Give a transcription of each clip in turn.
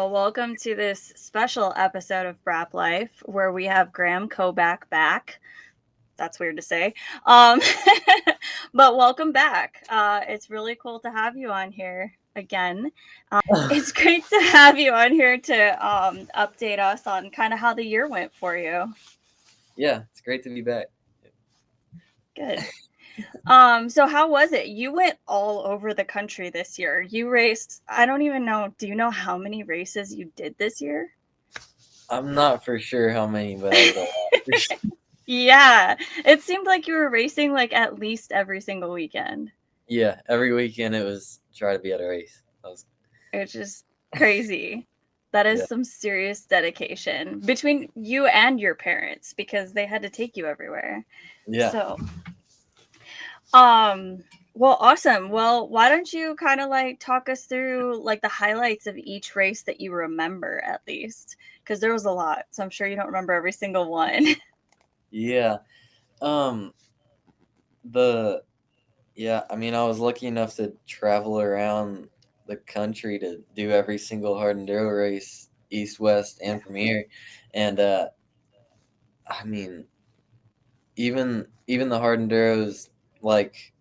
Well, welcome to this special episode of Brap Life where we have Graham Kobak back. That's weird to say. Um, but welcome back. It's really cool to have you on here again. It's great to have you on here to update us on kind of how the year went for you. Yeah, it's great to be back. Good. So how was it? You went all over the country this year. You raced, I don't even know, do you know how many races you did this year? I'm not for sure how many, but I did a lot. For sure. Yeah, it seemed like you were racing like at least every single weekend. Yeah, every weekend it was try to be at a race. It's just crazy. That is Yeah, some serious dedication between you and your parents because they had to take you everywhere. yeah. So, um, well, awesome. Well, why don't you kind of like talk us through like the highlights of each race that you remember at least? Because there was a lot, so I'm sure you don't remember every single one. Yeah. Um the yeah, I mean I was lucky enough to travel around the country to do every single hard enduro race, East, West, and Premier. And I mean even the hard enduros like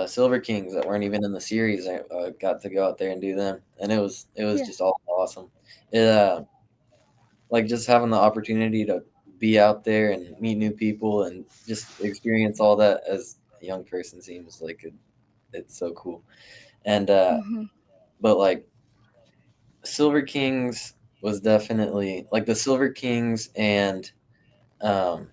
Silver Kings that weren't even in the series. I got to go out there and do them, and it was Yeah. just all awesome. It like just having the opportunity to be out there and meet new people and just experience all that as a young person seems like it's so cool. And Hmm. but like Silver Kings was definitely like the Silver Kings um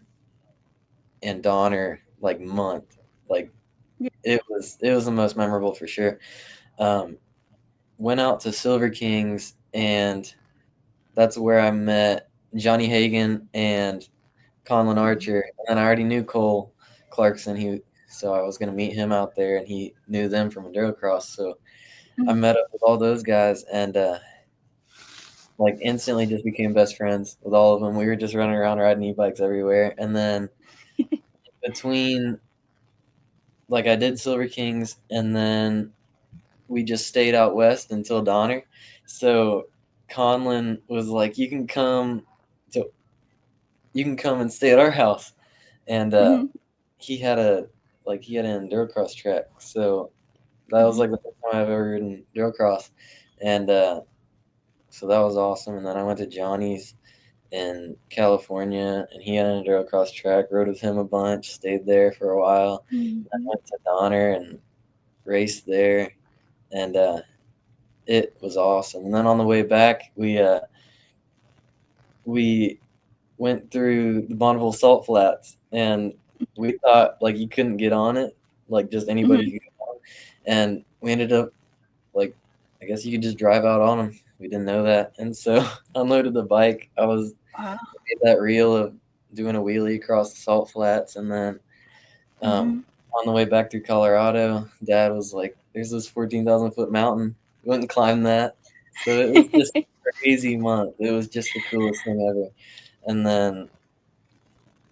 and Donner like month like Yeah. it was the most memorable for sure. Um, Went out to Silver Kings, and that's where I met Johnny Hagan and Conlon Archer. And then I already knew Cole Clarkson. So I was gonna meet him out there, and he knew them from Endurocross. So I Mhm. met up with all those guys, and like instantly just became best friends with all of them. We were just running around riding e-bikes everywhere. And then between like I did Silver Kings, and then we just stayed out west until Donner. So Conlon was like, to you can come and stay at our house." And Mhm. he had an endurocross track. So that was Mhm. like the first time I've ever ridden endurocross, and so that was awesome. And then I went to Johnny's in California, and he had an endurocross track. Rode with him a bunch, stayed there for a while. Then Mhm. went to Donner and raced there, and it was awesome. And then on the way back, we went through the Bonneville Salt Flats, and we thought like you couldn't get on it, like just anybody Mhm. could get on. And we ended up like I guess you could just drive out on them. We didn't know that, and so unloaded the bike. Wow. Made that reel of doing a wheelie across the salt flats, and then Mhm. on the way back through Colorado, Dad was like, "There's this 14,000-foot mountain. We went and climbed that." So it was just a crazy month. It was just the coolest thing ever. And then,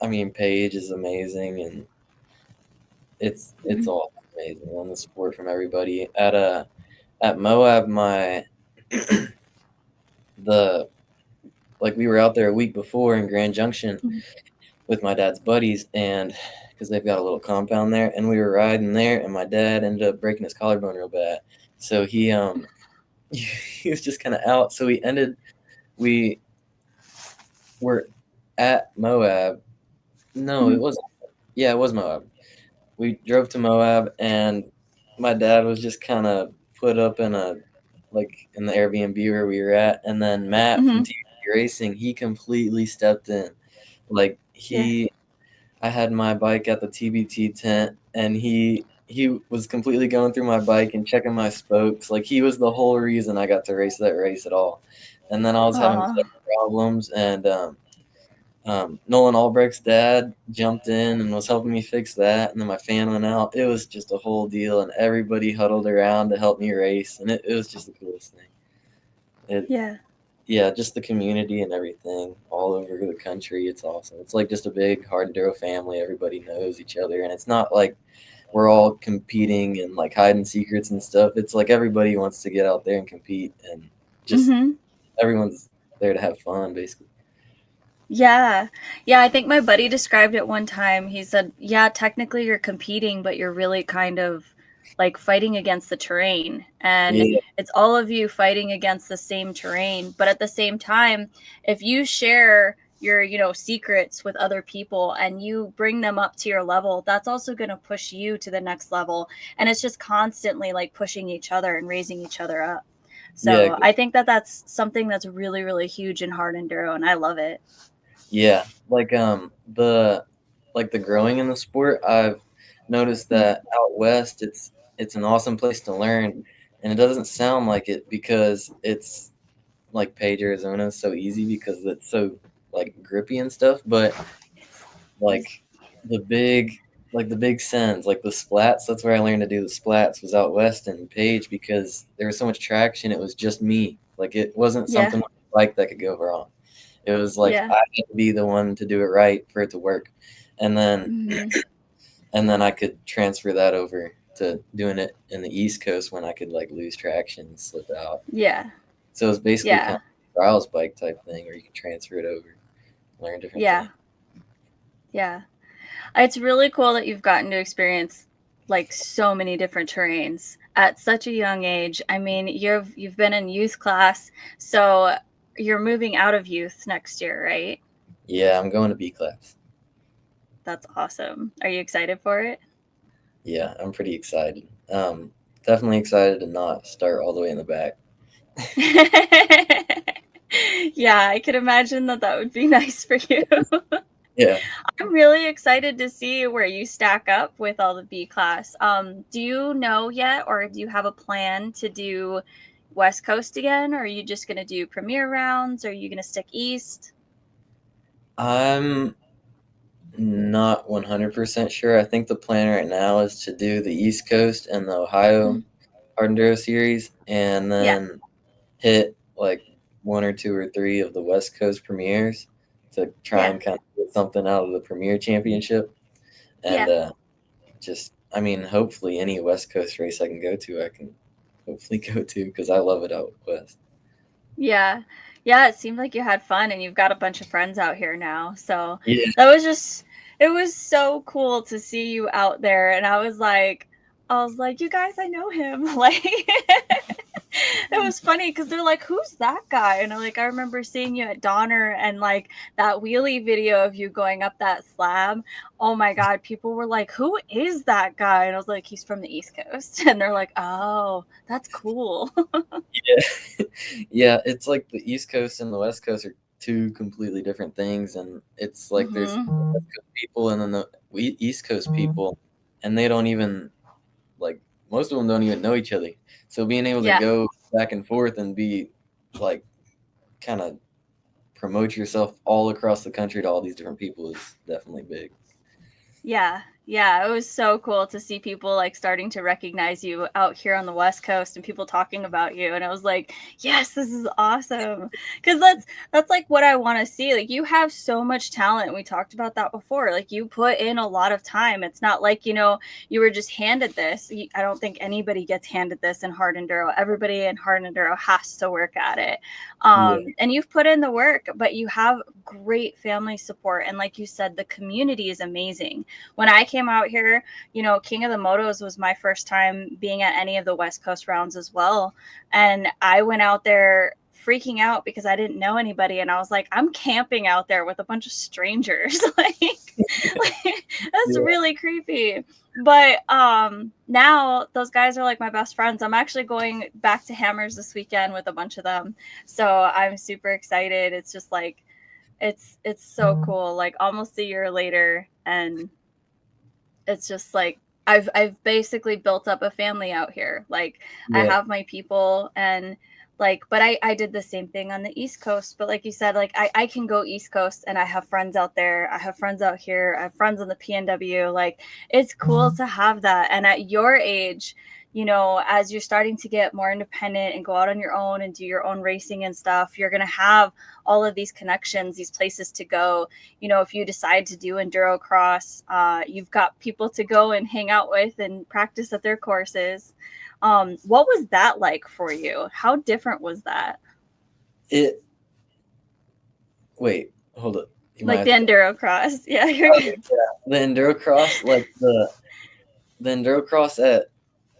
I mean, Paige is amazing, and it's Mhm. all amazing on the support from everybody. At Moab, my the like we were out there a week before in Grand Junction Mhm. with my dad's buddies, and because they've got a little compound there, and we were riding there, and my dad ended up breaking his collarbone real bad. So he was just kind of out. So we were at Moab. No, it Mhm. wasn't. Yeah, it was Moab. We drove to Moab, and my dad was just kind of put up in a like in the Airbnb where we were at, and then Matt from Mhm. TVT Racing, he completely stepped in. Like Yeah. I had my bike at the TBT tent, and he was completely going through my bike and checking my spokes. Like he was the whole reason I got to race that race at all. And then I was having Aw. clutch problems, and Nolan Albrecht's dad jumped in and was helping me fix that, and then my fan went out. It was just a whole deal, and everybody huddled around to help me race, and it was just the coolest thing. It, Yeah. yeah, just the community and everything all over the country. It's awesome. It's like just a big hard enduro family. Everybody knows each other, and it's not like we're all competing and like hiding secrets and stuff. It's like everybody wants to get out there and compete and just Mhm. everyone's there to have fun, basically. Yeah. Yeah, I think my buddy described it one time. He said, "Yeah, technically you're competing, but you're really kind of like fighting against the terrain. And Yeah, it's all of you fighting against the same terrain, but at the same time, if you share your, secrets with other people and you bring them up to your level, that's also going to push you to the next level. And it's just constantly like pushing each other and raising each other up. yeah, So I think that that's something that's really, really huge in hard enduro, and I love it. yeah. The growing in the sport, I've noticed that out west, it's an awesome place to learn, and it doesn't sound like it because it's like page Arizona is so easy because it's so like grippy and stuff, but It's like the big the big sends, like the splats, that's where I learned to do the splats was out west in Page because there was so much traction, it was just me. Like it wasn't Yeah, something like that could go wrong. It was like yeah. I had to be the one to do it right for it to work. And then Mhm. and then I could transfer that over to doing it in the East Coast when I could like lose traction and slip out. Yeah, So it's basically kind yeah, of a trials bike type thing where you can transfer it over, learn different yeah, things. yeah. It's really cool that you've gotten to experience like so many different terrains at such a young age. I mean, you've been in youth class, so you're moving out of youth next year, right? Yeah, I'm going to B class. That's awesome. Are you excited for it? Yeah, I'm pretty excited. Definitely excited to not start all the way in the back. Yeah, I could imagine that that would be nice for you. Yeah. I'm really excited to see where you stack up with all the B class. Do you know yet, or do you have a plan to do West Coast again? Or are you just going to do Premier rounds? Or are you going to stick East? I'm not 100% sure. I think the plan right now is to do the East Coast and the Ohio Mhm. Hard Enduro Series and Yeah, then hit like one or two or three of the West Coast premieres to try yeah, and kind of get something out of the Premier Championship. And yeah. I mean, hopefully any West Coast race I can go to, I can hopefully go to because I love it out west. Yeah. Yeah, it seemed like you had fun and you've got a bunch of friends out here now. So Yeah. that was just it was so cool to see you out there and I was like, you guys, I know him. Like it was funny because they're like, who's that guy? And I'm like, I remember seeing you at Donner and like that wheelie video of you going up that slab. Oh my God, people were like, who is that guy? And I was like, he's from the East Coast. And they're like, oh, that's cool. Yeah. Yeah, it's like the East Coast and the West Coast are two completely different things, and it's like there's Hmm. West Coast people and then the East Coast people, and they don't even like most of them don't even know each other. So being able to Yeah. go back and forth and be like kind of promote yourself all across the country to all these different people is definitely big. Yeah, yeah, it was so cool to see people like starting to recognize you out here on the West Coast and people talking about you. And I was like, yes, this is awesome. Cause that's like what I want to see. Like you have so much talent. We talked about that before. Like you put in a lot of time. It's not like, you were just handed this. I don't think anybody gets handed this in hard enduro. Everybody in hard enduro has to work at it. Yeah, And you've put in the work, but you have great family support. And like you said, the community is amazing. When I came out here, King of the Motos was my first time being at any of the West Coast rounds as well. And I went out there freaking out because I didn't know anybody. And I was like, I'm camping out there with a bunch of strangers. Like, that's yeah, really creepy. But now those guys are like my best friends. I'm actually going back to Hammers this weekend with a bunch of them. So I'm super excited. It's just like it's so cool. Like almost a year later and it's just like I've basically built up a family out here. Like I yeah, have my people and like but I did the same thing on the East Coast. But like you said, like I can go East Coast and I have friends out there. I have friends out here. I have friends on the PNW. Like it's cool to have that. And at your age, as you're starting to get more independent and go out on your own and do your own racing and stuff, you're gonna have all of these connections, these places to go. If you decide to do enduro cross, you've got people to go and hang out with and practice at their courses. What was that like for you? How different was that? it. Wait, hold up. You might Like have the to. enduro cross. Yeah, you're Oh, good. yeah. The enduro cross, like the enduro cross at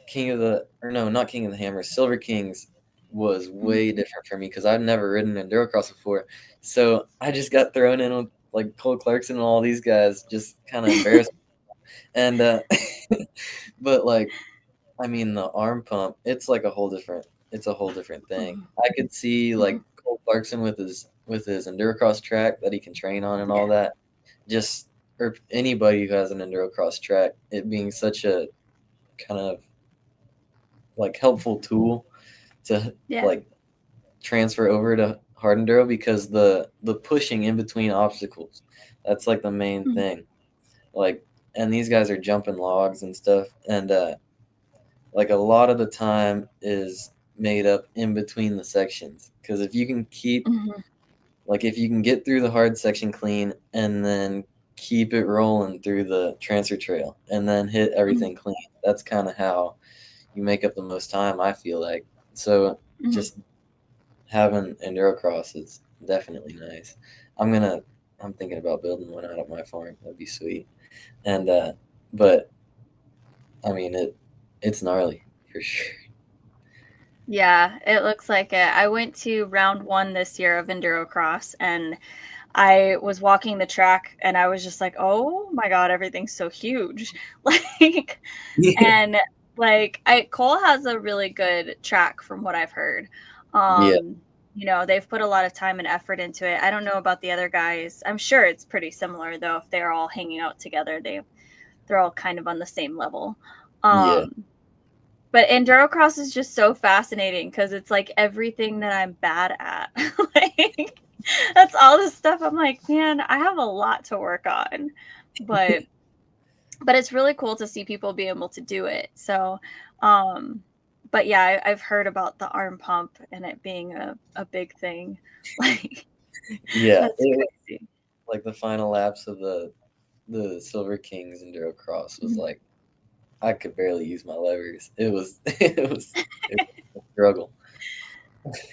King of the, or no, not King of the Hammer, Silver Kings was Mhm. way different for me because I'd never ridden enduro cross before. So I just got thrown in with like Cole Clarkson and all these guys, just kind of embarrassed. And but like, I mean, the arm pump, it's a whole different thing. Mhm. I could see like Mhm. Cole Clarkson with his endurocross track that he can train on and all Yeah. that. Just or anybody who has an endurocross track, it being such a kind of like helpful tool to Yeah. like transfer over to hard enduro because the pushing in between obstacles, that's like the main Mhm. thing. Like, and these guys are jumping logs and stuff, and like a lot of the time is made up in between the sections because if you can keep Mhm. like if you can get through the hard section clean and then keep it rolling through the transfer trail and then hit Mhm. everything clean, that's kind of how you make up the most time, I feel like. So Mhm. just having enduro cross is definitely nice. I'm gonna I'm thinking about building one out at my farm. That'd be sweet. And but I mean it's gnarly for sure. Yeah, it looks like it. I went to round 1 this year of enduro cross, and I was walking the track, and I was just like, "Oh my god, everything's so huge." Like, Yeah. and, like, I Cole has a really good track from what I've heard. Yeah. They've put a lot of time and effort into it. I don't know about the other guys. I'm sure it's pretty similar, though, if they're all hanging out together, they're all kind of on the same level. Yeah. Um but endurocross is just so fascinating because it's, like, everything that I'm bad at. Like, that's all the stuff I'm like, "Man, I have a lot to work on." But it's really cool to see people be able to do it. So, um but yeah, I've heard about the arm pump and it being a big thing. Like, Yeah. that's It was crazy. like the final laps of the Silver Kings enduro cross was Mhm. like I could barely use my levers. It was a struggle.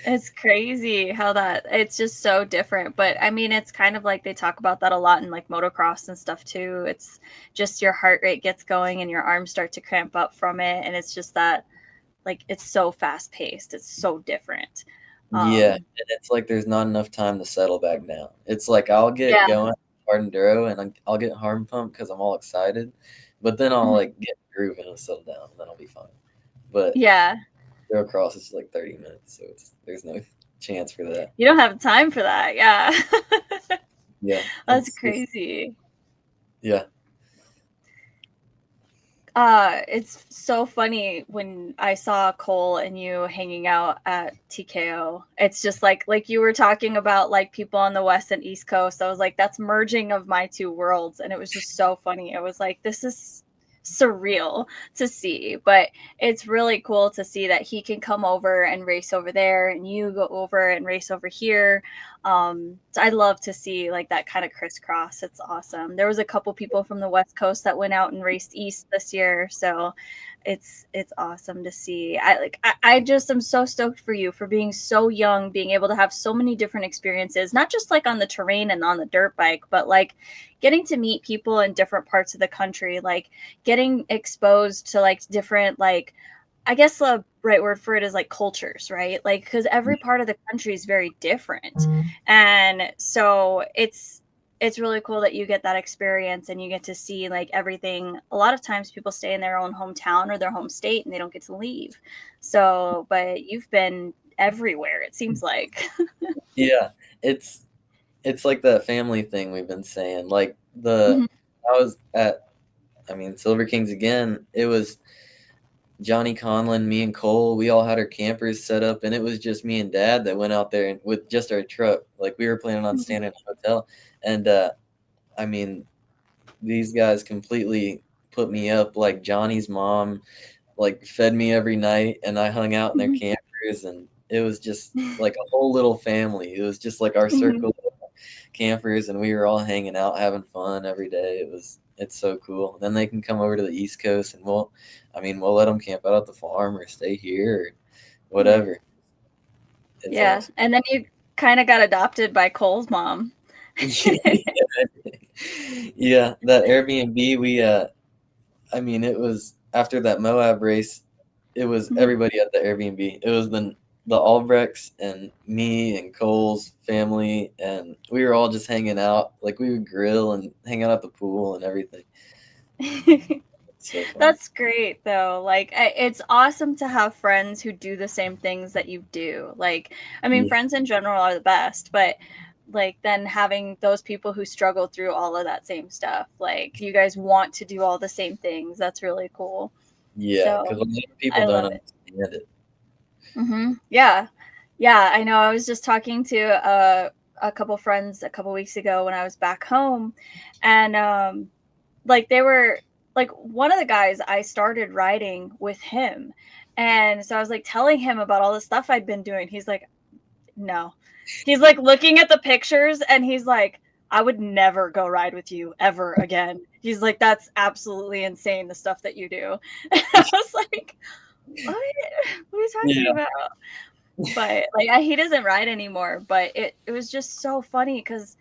It's crazy how that it's just so different, but, I mean, it's kind of like they talk about that a lot in, like, motocross and stuff too. It's just your heart rate gets going and your arms start to cramp up from it, and it's just that, like, it's so fast paced, it's so different. Yeah, Um, and it's like there's not enough time to settle back down. It's like I'll get yeah, going hard enduro and I'll get hard pump because I'm all excited, but then I'll mhm, like get in the groove and it'll settle down and then I'll be fine. But yeah, enduro cross is like 30 minutes, so there's no chance for that. you don't have time for that, yeah. Yeah, That's it's crazy. yeah, It's so funny when I saw Cole and you hanging out at TKO. It's just like you were talking about like people on the West and East Coast. I was like, that's merging of my two worlds. And it was just so funny. It was like, this is surreal to see, but it's really cool to see that he can come over and race over there and you go over and race over here. So I love to see like that kind of crisscross. It's awesome. There was a couple people from the West Coast that went out and raced east this year, so it's awesome to see. I just am so stoked for you for being so young, being able to have so many different experiences, not just like on the terrain and on the dirt bike, but like getting to meet people in different parts of the country, like getting exposed to like different like I guess the right word for it is like cultures, right? Like, because every part of the country is very different. And so it's really cool that you get that experience and you get to see like everything. A lot of times people stay in their own hometown or their home state and they don't get to leave. So, but you've been everywhere, it seems like. yeah. It's it's like that family thing we've been saying. Like Mhm, I was at I mean Silver Kings again. It was Johnny Conlon, me and Cole, we all had our campers set up, and it was just me and Dad that went out there and with just our truck. Like we were planning on mhm, staying in a hotel, and I mean, these guys completely put me up. Like Johnny's mom, like fed me every night, and I hung out in their mhm, campers, and it was just like a whole little family. It was just like our mhm. circle of campers, and we were all hanging out, having fun every day. It's so cool. Then they can come over to the East Coast, and we'll let them camp out at the farm or stay here or Yeah. whatever. It's Yeah, awesome. and then kind of got adopted by Cole's mom. Yeah, that Airbnb, I mean, it was after that Moab race, it was everybody at the Airbnb. It was the Albrechts and me and Cole's family, and we were all just hanging out. Like, we would grill and hang out at the pool and everything. So fun. That's great though. Like it's awesome to have friends who do the same things that you do. Like I mean Yeah, friends in general are the best, but like then having those people who struggle through all of that same stuff. Like you guys want to do all the same things. That's really cool. yeah, because So, a lot of people I don't love it. understand it. Yeah. Yeah, I know. I was just talking to a couple friends a couple weeks ago when I was back home, and like they were like one of the guys I started riding with him. And so I was like telling him about all the stuff I'd been doing. He's like, no. He's like looking at the pictures and he's like, I would never go ride with you ever again. He's like, that's absolutely insane, the stuff that you do. And I was like, what? What are you talking Yeah, about? But like he doesn't ride anymore. But it was just so funny because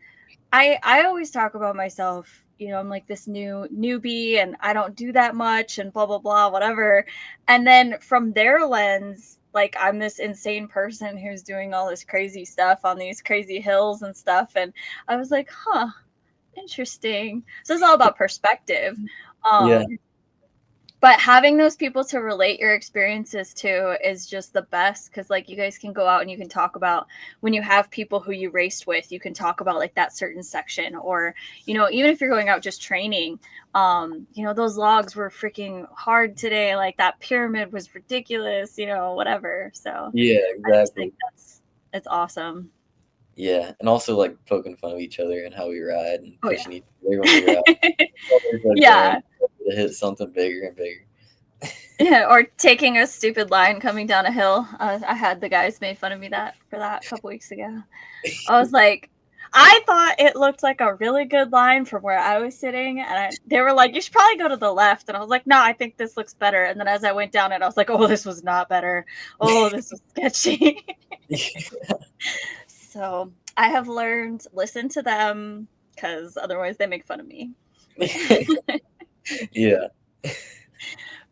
I always talk about myself, you know, I'm like this newbie and I don't do that much and blah blah blah whatever. And then from their lens, like I'm this insane person who's doing all this crazy stuff on these crazy hills and stuff. And I was like, huh, interesting. So it's all about perspective. yeah, Um, but having those people to relate your experiences to is just the best because like you guys can go out and you can talk about when you have people who you raced with, you can talk about like that certain section, or you know, even if you're going out just training, you know, those logs were freaking hard today, like that pyramid was ridiculous, you know, whatever. So yeah, I just think exactly. that's it's awesome. Yeah, and also like poking fun of each other and how we ride and Oh pushing each other when we ride. yeah. Always like going Yeah. to hit something bigger and bigger. Yeah, or taking a stupid line coming down a hill. I had the guys made fun of me that for that a couple weeks ago. I was like, I thought it looked like a really good line from where I was sitting, and they were like, "You should probably go to the left." And I was like, "No, I think this looks better." And then as I went down it, I was like, "Oh, this was not better. Oh, this was sketchy." So I have learned listen to them because otherwise they make fun of me. Yeah,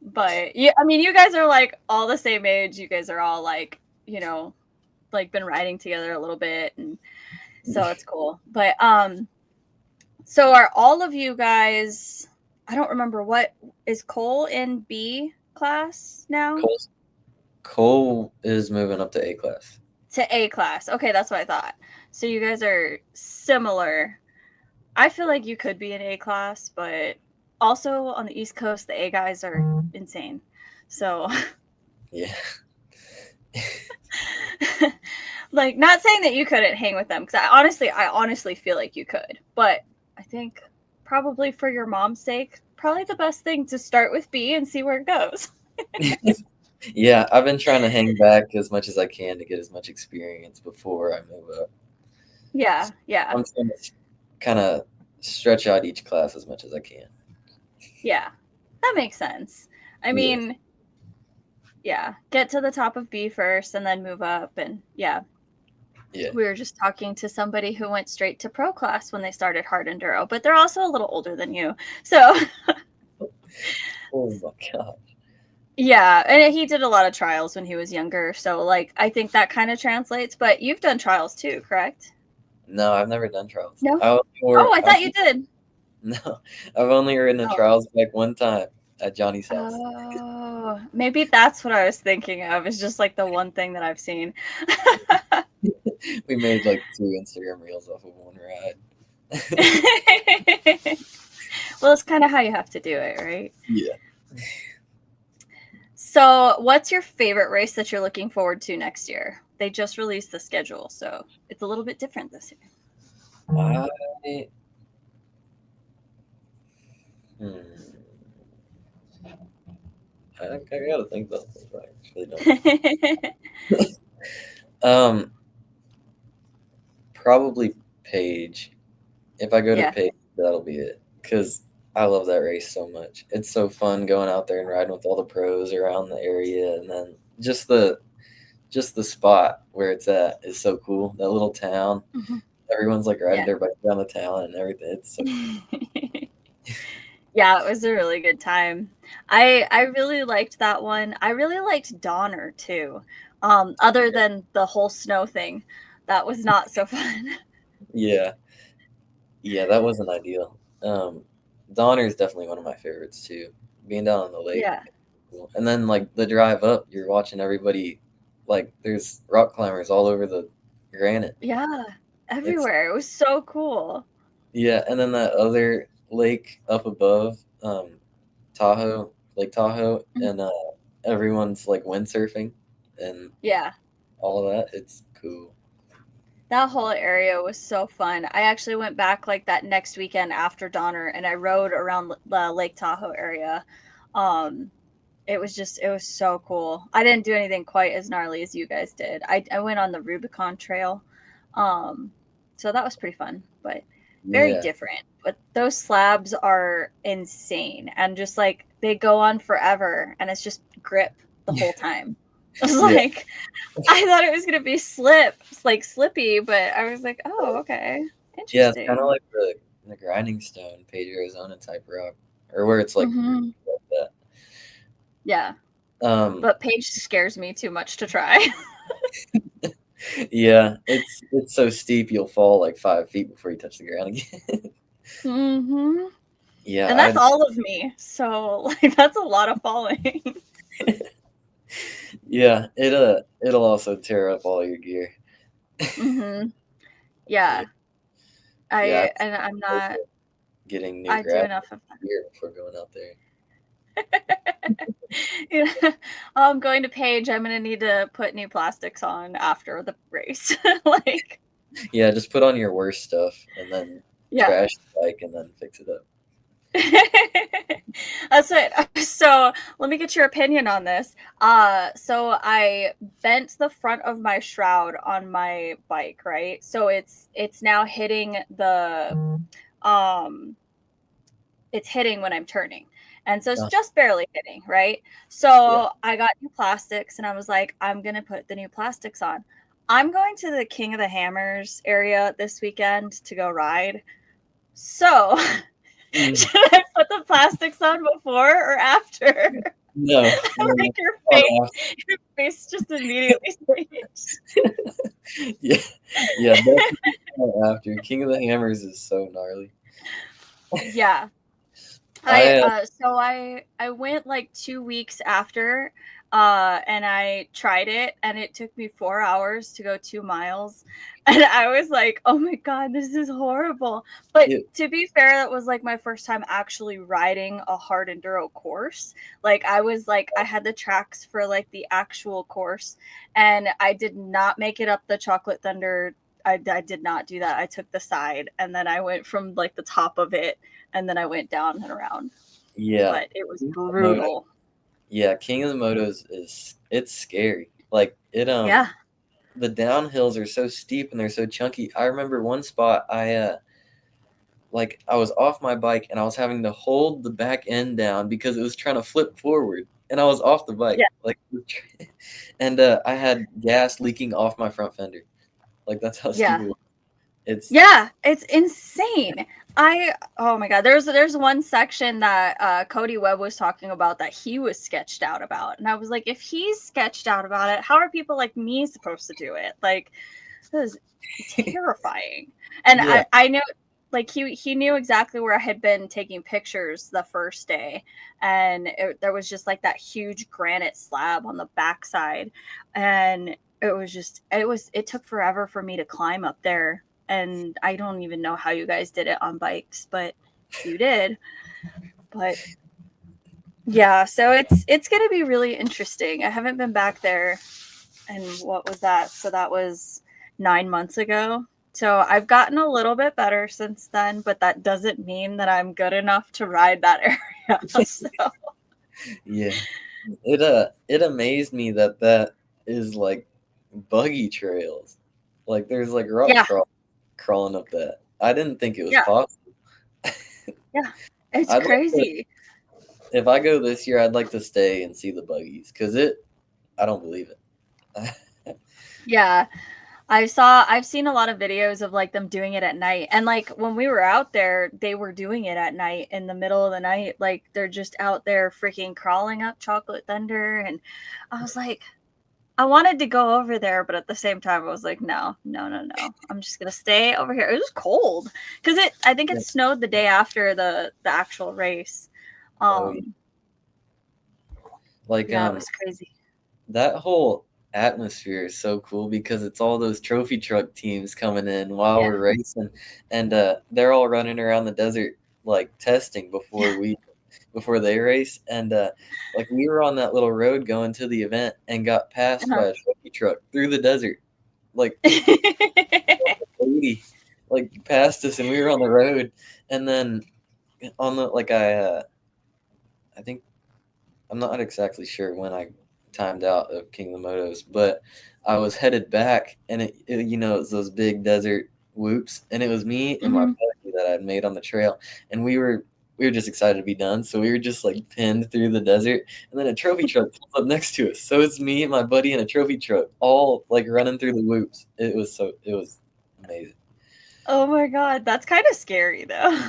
But yeah, I mean, you guys are like all the same age. You guys are all like, you know, like been riding together a little bit, and so it's cool. But so are all of you guys, I don't remember, what is Cole in B class now? Cole, Cole is moving up to A class. To A class. Okay, that's what I thought. So you guys are similar. I feel like you could be in A class, but also on the East Coast, the A guys are insane. So Yeah, like not saying that you couldn't hang with them because I honestly feel like you could, but I think probably for your mom's sake, probably the best thing to start with B and see where it goes. yeah. I've been trying to hang back as much as I can to get as much experience before I move up. Yeah, So yeah, I'm trying to kind of stretch out each class as much as I can. yeah. That makes sense. I Yeah, mean, yeah, get to the top of B first and then move up. And yeah, yeah. we were just talking to somebody who went straight to pro class when they started hard enduro, but they're also a little older than you. So Oh my god. yeah, and he did a lot of trials when he was younger. So like I think that kind of translates, but you've done trials too, correct? No, I've never done trials. No? Oh, I thought you did. No, I've only ridden a Oh. trials back one time at Johnny's house. Oh, maybe that's what I was thinking of. It's just like the one thing that I've seen. We made like 2 Instagram reels off of one ride. Well, it's kind of how you have to do it, right? Yeah. So, what's your favorite race that you're looking forward to next year? They just released the schedule, so it's a little bit different this year. I, hmm, I gotta think about this. I actually don't. Um, Probably Page. If I go to Yeah. Page, that'll be it. Cause I love that race so much. It's so fun going out there and riding with all the pros around the area, and then just just the spot where it's at is so cool. That little town, Mhm. everyone's like riding Yeah. their bike down the town and everything. It's so cool. Yeah, it was a really good time. I really liked that one. I really liked Donner too. Other than the whole snow thing. That was not so fun. Yeah, yeah, that wasn't ideal. Donner is definitely one of my favorites too. Being down on the lake, Yeah. cool. And then like the drive up, you're watching everybody. Like there's rock climbers all over the granite. Yeah. It's Everywhere. It was so cool. Yeah, and then that other lake up above, Tahoe, Lake Tahoe, Mhm. and everyone's like windsurfing and Yeah. all of that. It's cool. That whole area was so fun. I actually went back like that next weekend after Donner and I rode around the Lake Tahoe area. Um it was so cool. I didn't do anything quite as gnarly as you guys did. I went on the Rubicon Trail. Um so that was pretty fun, but very Yeah, different. But those slabs are insane and just like they go on forever and it's just grip the whole time. It was yeah, like I thought it was gonna be like slippy, but I was like, oh, okay, yeah. It's kind of interesting. like the grinding stone, Page, Arizona type rock, or where it's like Hmm. that. Yeah, Um, but Paige scares me too much to try. yeah, it's so steep you'll fall like 5 feet before you touch the ground again. Hmm. Yeah, And that's all of me. So like that's a lot of falling. yeah, it'll also tear up all your gear. Hmm. Yeah, Yeah. yeah. I'm I not getting new I do gravel enough of gear before going out there. that. Yeah. I'm going to Paige. I'm gonna need to put new plastics on after the race. Like, Yeah, just put on your worst stuff and then yeah. trash the bike and then fix it up. That's it. So let me get your opinion on this. So I bent the front of my shroud on my bike, right? So it's now hitting the um it's hitting when I'm turning. And so it's Uh, just barely hitting, right? yeah, So I got new plastics and I was like, I'm gonna put the new plastics on. I'm going to the King of the Hammers area this weekend to go ride. So mm, should I put the plastics on before or after? no, no, Like on your face just immediately changed. yeah, yeah, definitely on after. King of the Hammers is so gnarly. Yeah. I I went like 2 weeks after and I tried it and it took me 4 hours to go 2 miles. And I was like, oh my God, this is horrible. But it, to be fair, that was like my first time actually riding a hard enduro course. Like I was like I had the tracks for like the actual course and I did not make it up the Chocolate Thunder. I did not do that. I took the side and then I went from like the top of it and then I went down and around. yeah, But it was King of the Moto, brutal. yeah, King of the Motos is it's scary. Like it Yeah. the downhills are so steep and they're so chunky. I remember one spot I was off my bike and I was having to hold the back end down because it was trying to flip forward and I was off the bike Yeah. like and I had gas leaking off my front fender. Like that's how steep Yeah. it was. It's Yeah, it's insane. I oh my God, there's one section that Cody Webb was talking about that he was sketched out about. And I was like, if he's sketched out about it, how are people like me supposed to do it? Like this is terrifying. And yeah, I know like he knew exactly where I had been taking pictures the first day and there was just like that huge granite slab on the backside and it took forever for me to climb up there and I don't even know how you guys did it on bikes but you did. But yeah, so it's going to be really interesting. I haven't been back there and what was that? So that was 9 months ago. So I've gotten a little bit better since then, but that doesn't mean that I'm good enough to ride that area. So yeah. It amazed me that is like buggy trails. Like there's like yeah, crawling up that. I didn't think it was yeah, possible. yeah. It's I'd like to crazy. If I go this year, I'd like to stay and see the buggies because I don't believe it. Yeah. I've seen a lot of videos of like them doing it at night. And like when we were out there, they were doing it at night in the middle of the night. Like they're just out there freaking crawling up Chocolate Thunder. And I was like, I wanted to go over there, but at the same time, I was like, no, no, no, no. I'm just gonna stay over here. It was cold because I think it Yeah. snowed the day after the actual race. Oh, yeah. Um, Like yeah, it was crazy. that whole atmosphere is so cool because it's all those trophy truck teams coming in while Yeah. we're racing, and they're all running around the desert like testing before they race, and like we were on that little road going to the event and got passed Uh-huh. by a trophy truck through the desert, like 80, like passed us, and we were on the road, and then on the like I think I'm not exactly sure when I timed out of King of the Motos, but I was headed back, and it was those big desert whoops, and it was me and my Mhm. buddy that I'd made on the trail, and we were just excited to be done, so we were just like pinned through the desert, and then a trophy truck pulls up next to us, so it's me and my buddy in a trophy truck, all like running through the whoops. It was amazing. Oh my god, that's kind of scary though.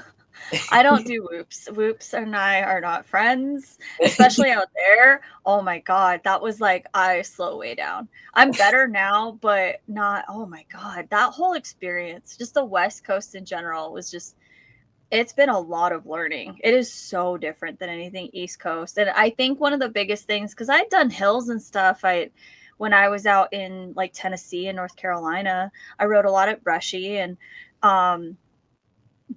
I don't do whoops. Whoops and I are not friends, especially out there. Oh my god, that was like I slow way down. I'm better now, but not. Oh my god, that whole experience, just the West Coast in general, was just. It's been a lot of learning. It is so different than anything East Coast, and I think one of the biggest things because I'd done hills and stuff. When I was out in like Tennessee and North Carolina, I rode a lot at Brushy and um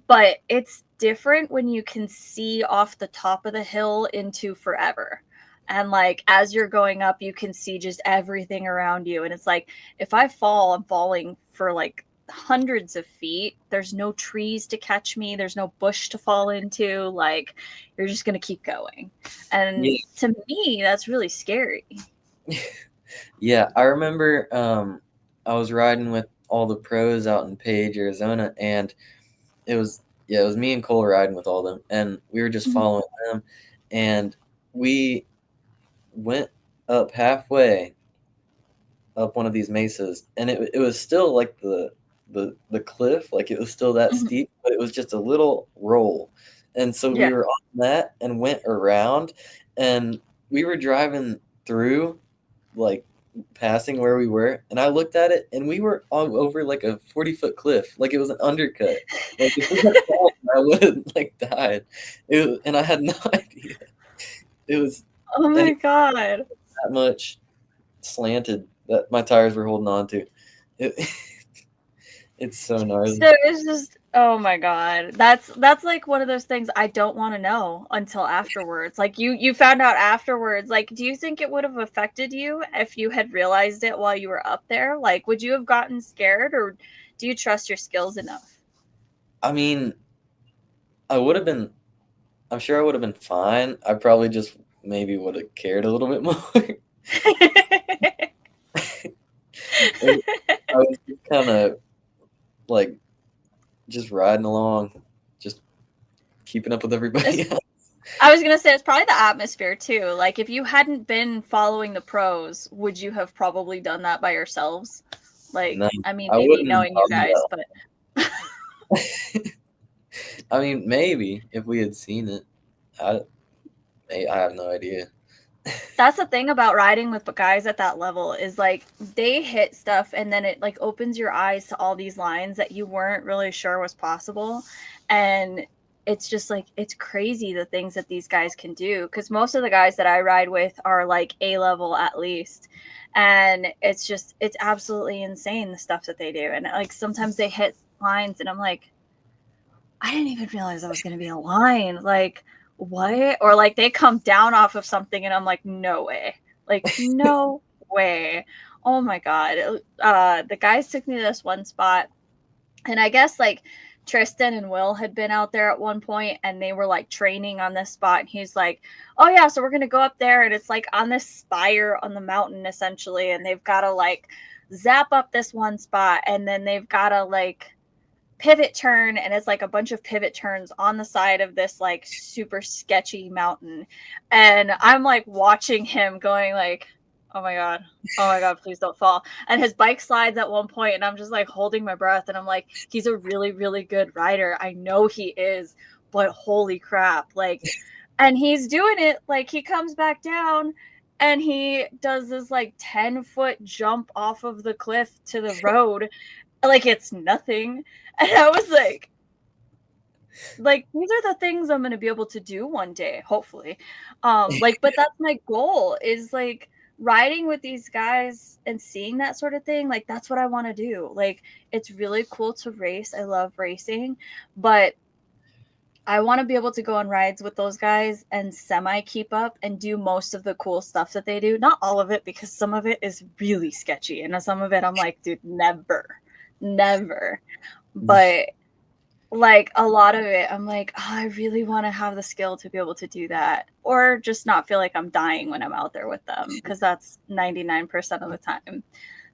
but it's different when you can see off the top of the hill into forever. And like as you're going up, you can see just everything around you. And it's like if I fall, I'm falling for like hundreds of feet. There's no trees to catch me, there's no bush to fall into. Like you're just gonna keep going. And Yeah. to me, that's really scary. Yeah, I remember I was riding with all the pros out in Page, Arizona, and it was me and Cole riding with all them, and we were just Mhm, following them, and we went up halfway up one of these mesas, and it was still like the cliff, like it was still that mhm. steep, but it was just a little roll, and so we Yeah. were on that and went around, and we were driving through like passing where we were, and I looked at it, and we were all over like a 40-foot cliff, like it was an undercut. Like if we had fallen, I would have like died. And I had no idea. It was Oh and my it god. was that much slanted that my tires were holding on to. It, it's so gnarly. So it's just oh my god. That's like one of those things I don't want to know until afterwards. Like you found out afterwards. Like do you think it would have affected you if you had realized it while you were up there? Like would you have gotten scared or do you trust your skills enough? I mean, I would have been. I'm sure I would have been fine. I probably just maybe would have cared a little bit more. I was just kind of like just riding along, just keeping up with It's- everybody else. I was gonna say it's probably the atmosphere too. Like if you hadn't been following the pros, would you have probably done that by yourselves? No, Like, I mean, I maybe wouldn't have knowing you done guys, well. but I mean, maybe if we had seen it, I I have no idea. that's the thing about riding with guys at that level is like they hit stuff and then it like opens your eyes to all these lines that you weren't really sure was possible. And it's just like it's crazy the things that these guys can do because most of the guys that I ride with are like A level at least. And it's absolutely insane the stuff that they do. And like sometimes they hit lines and I'm like, I didn't even realize that was going to be a line. Like, what? Or like they come down off of something and I'm like, no way. Like, no way. Oh my God. The guys took me to this one spot and I guess like Tristan and Will had been out there at one point and they were like training on this spot. And he's like, oh yeah, so we're going to go up there and it's like on this spire on the mountain essentially. And they've got to like zap up this one spot and then they've got to like pivot turn and it's like a bunch of pivot turns on the side of this like super sketchy mountain and I'm like watching him going like Oh my god. Oh my god, please don't fall. And his bike slides at one point, and I'm just like holding my breath, and I'm like, he's a really, really good rider. I know he is, but holy crap. Like, and he's doing it, like, he comes back down and he does this like 10-foot jump off of the cliff to the road. Like it's nothing. And I was like these are the things I'm gonna be able to do one day, hopefully. Like, but that's my goal is like riding with these guys and seeing that sort of thing. Like that's what I want to do. Like it's really cool to race. I love racing, but I want to be able to go on rides with those guys and semi keep up and do most of the cool stuff that they do. Not all of it, because some of it is really sketchy, and some of it I'm like, dude, never, never. But like a lot of it, I'm like, oh, I really want to have the skill to be able to do that, or just not feel like I'm dying when I'm out there with them, because that's 99% of the time.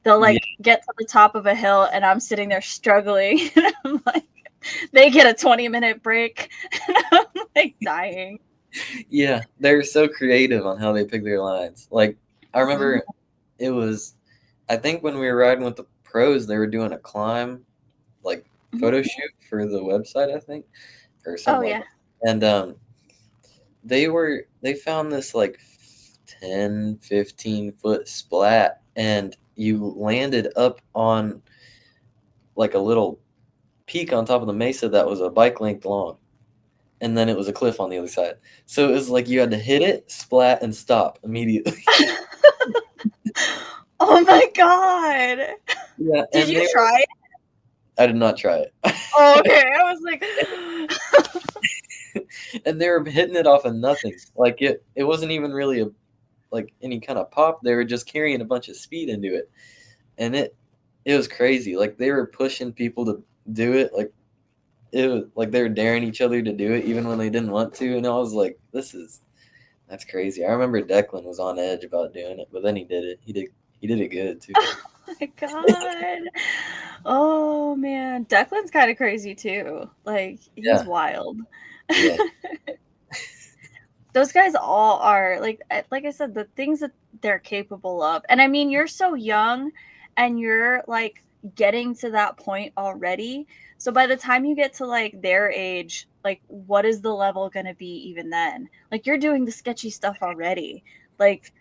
They'll Yeah, like get to the top of a hill, and I'm sitting there struggling, and I'm like, they get a 20-minute break, and I'm like dying. yeah, they're so creative on how they pick their lines. Like I Mhm. remember it was, I think when we were riding with the pros, they were doing a climb like Mhm. photo shoot for the website, I think, or Oh something like yeah. that. And they found this like 10-15 foot splat, and you landed up on like a little peak on top of the mesa that was a bike length long, and then it was a cliff on the other side. So it was like you had to hit it, splat, and stop immediately. Oh my god. Yeah, Did and you try it? I did not try it. Oh, okay. I was like, And they were hitting it off of nothing. Like it wasn't even really a like any kind of pop. They were just carrying a bunch of speed into it, and it was crazy. Like they were pushing people to do it. Like it was like they were daring each other to do it even when they didn't want to. And I was like, that's crazy. I remember Declan was on edge about doing it, but then he did it. He did it good too. oh my god. Oh man, Declan's kind of crazy too. Like he's Yeah, wild. yeah, Those guys all are like I said, the things that they're capable of. And I mean, you're so young and you're like getting to that point already. So by the time you get to like their age, like what is the level going to be even then? Like you're doing the sketchy stuff already. Like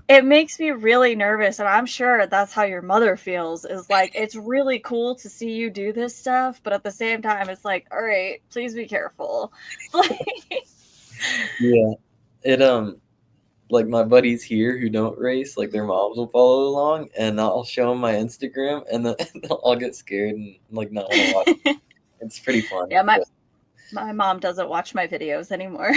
it makes me really nervous, and I'm sure that's how your mother feels, is like it's really cool to see you do this stuff, but at the same time it's like, all right, please be careful. yeah. It like my buddies here who don't race, like their moms will follow along, and I'll show them my Instagram, and then they'll all get scared and like not want to watch. It's pretty funny, Yeah, my but my mom doesn't watch my videos anymore.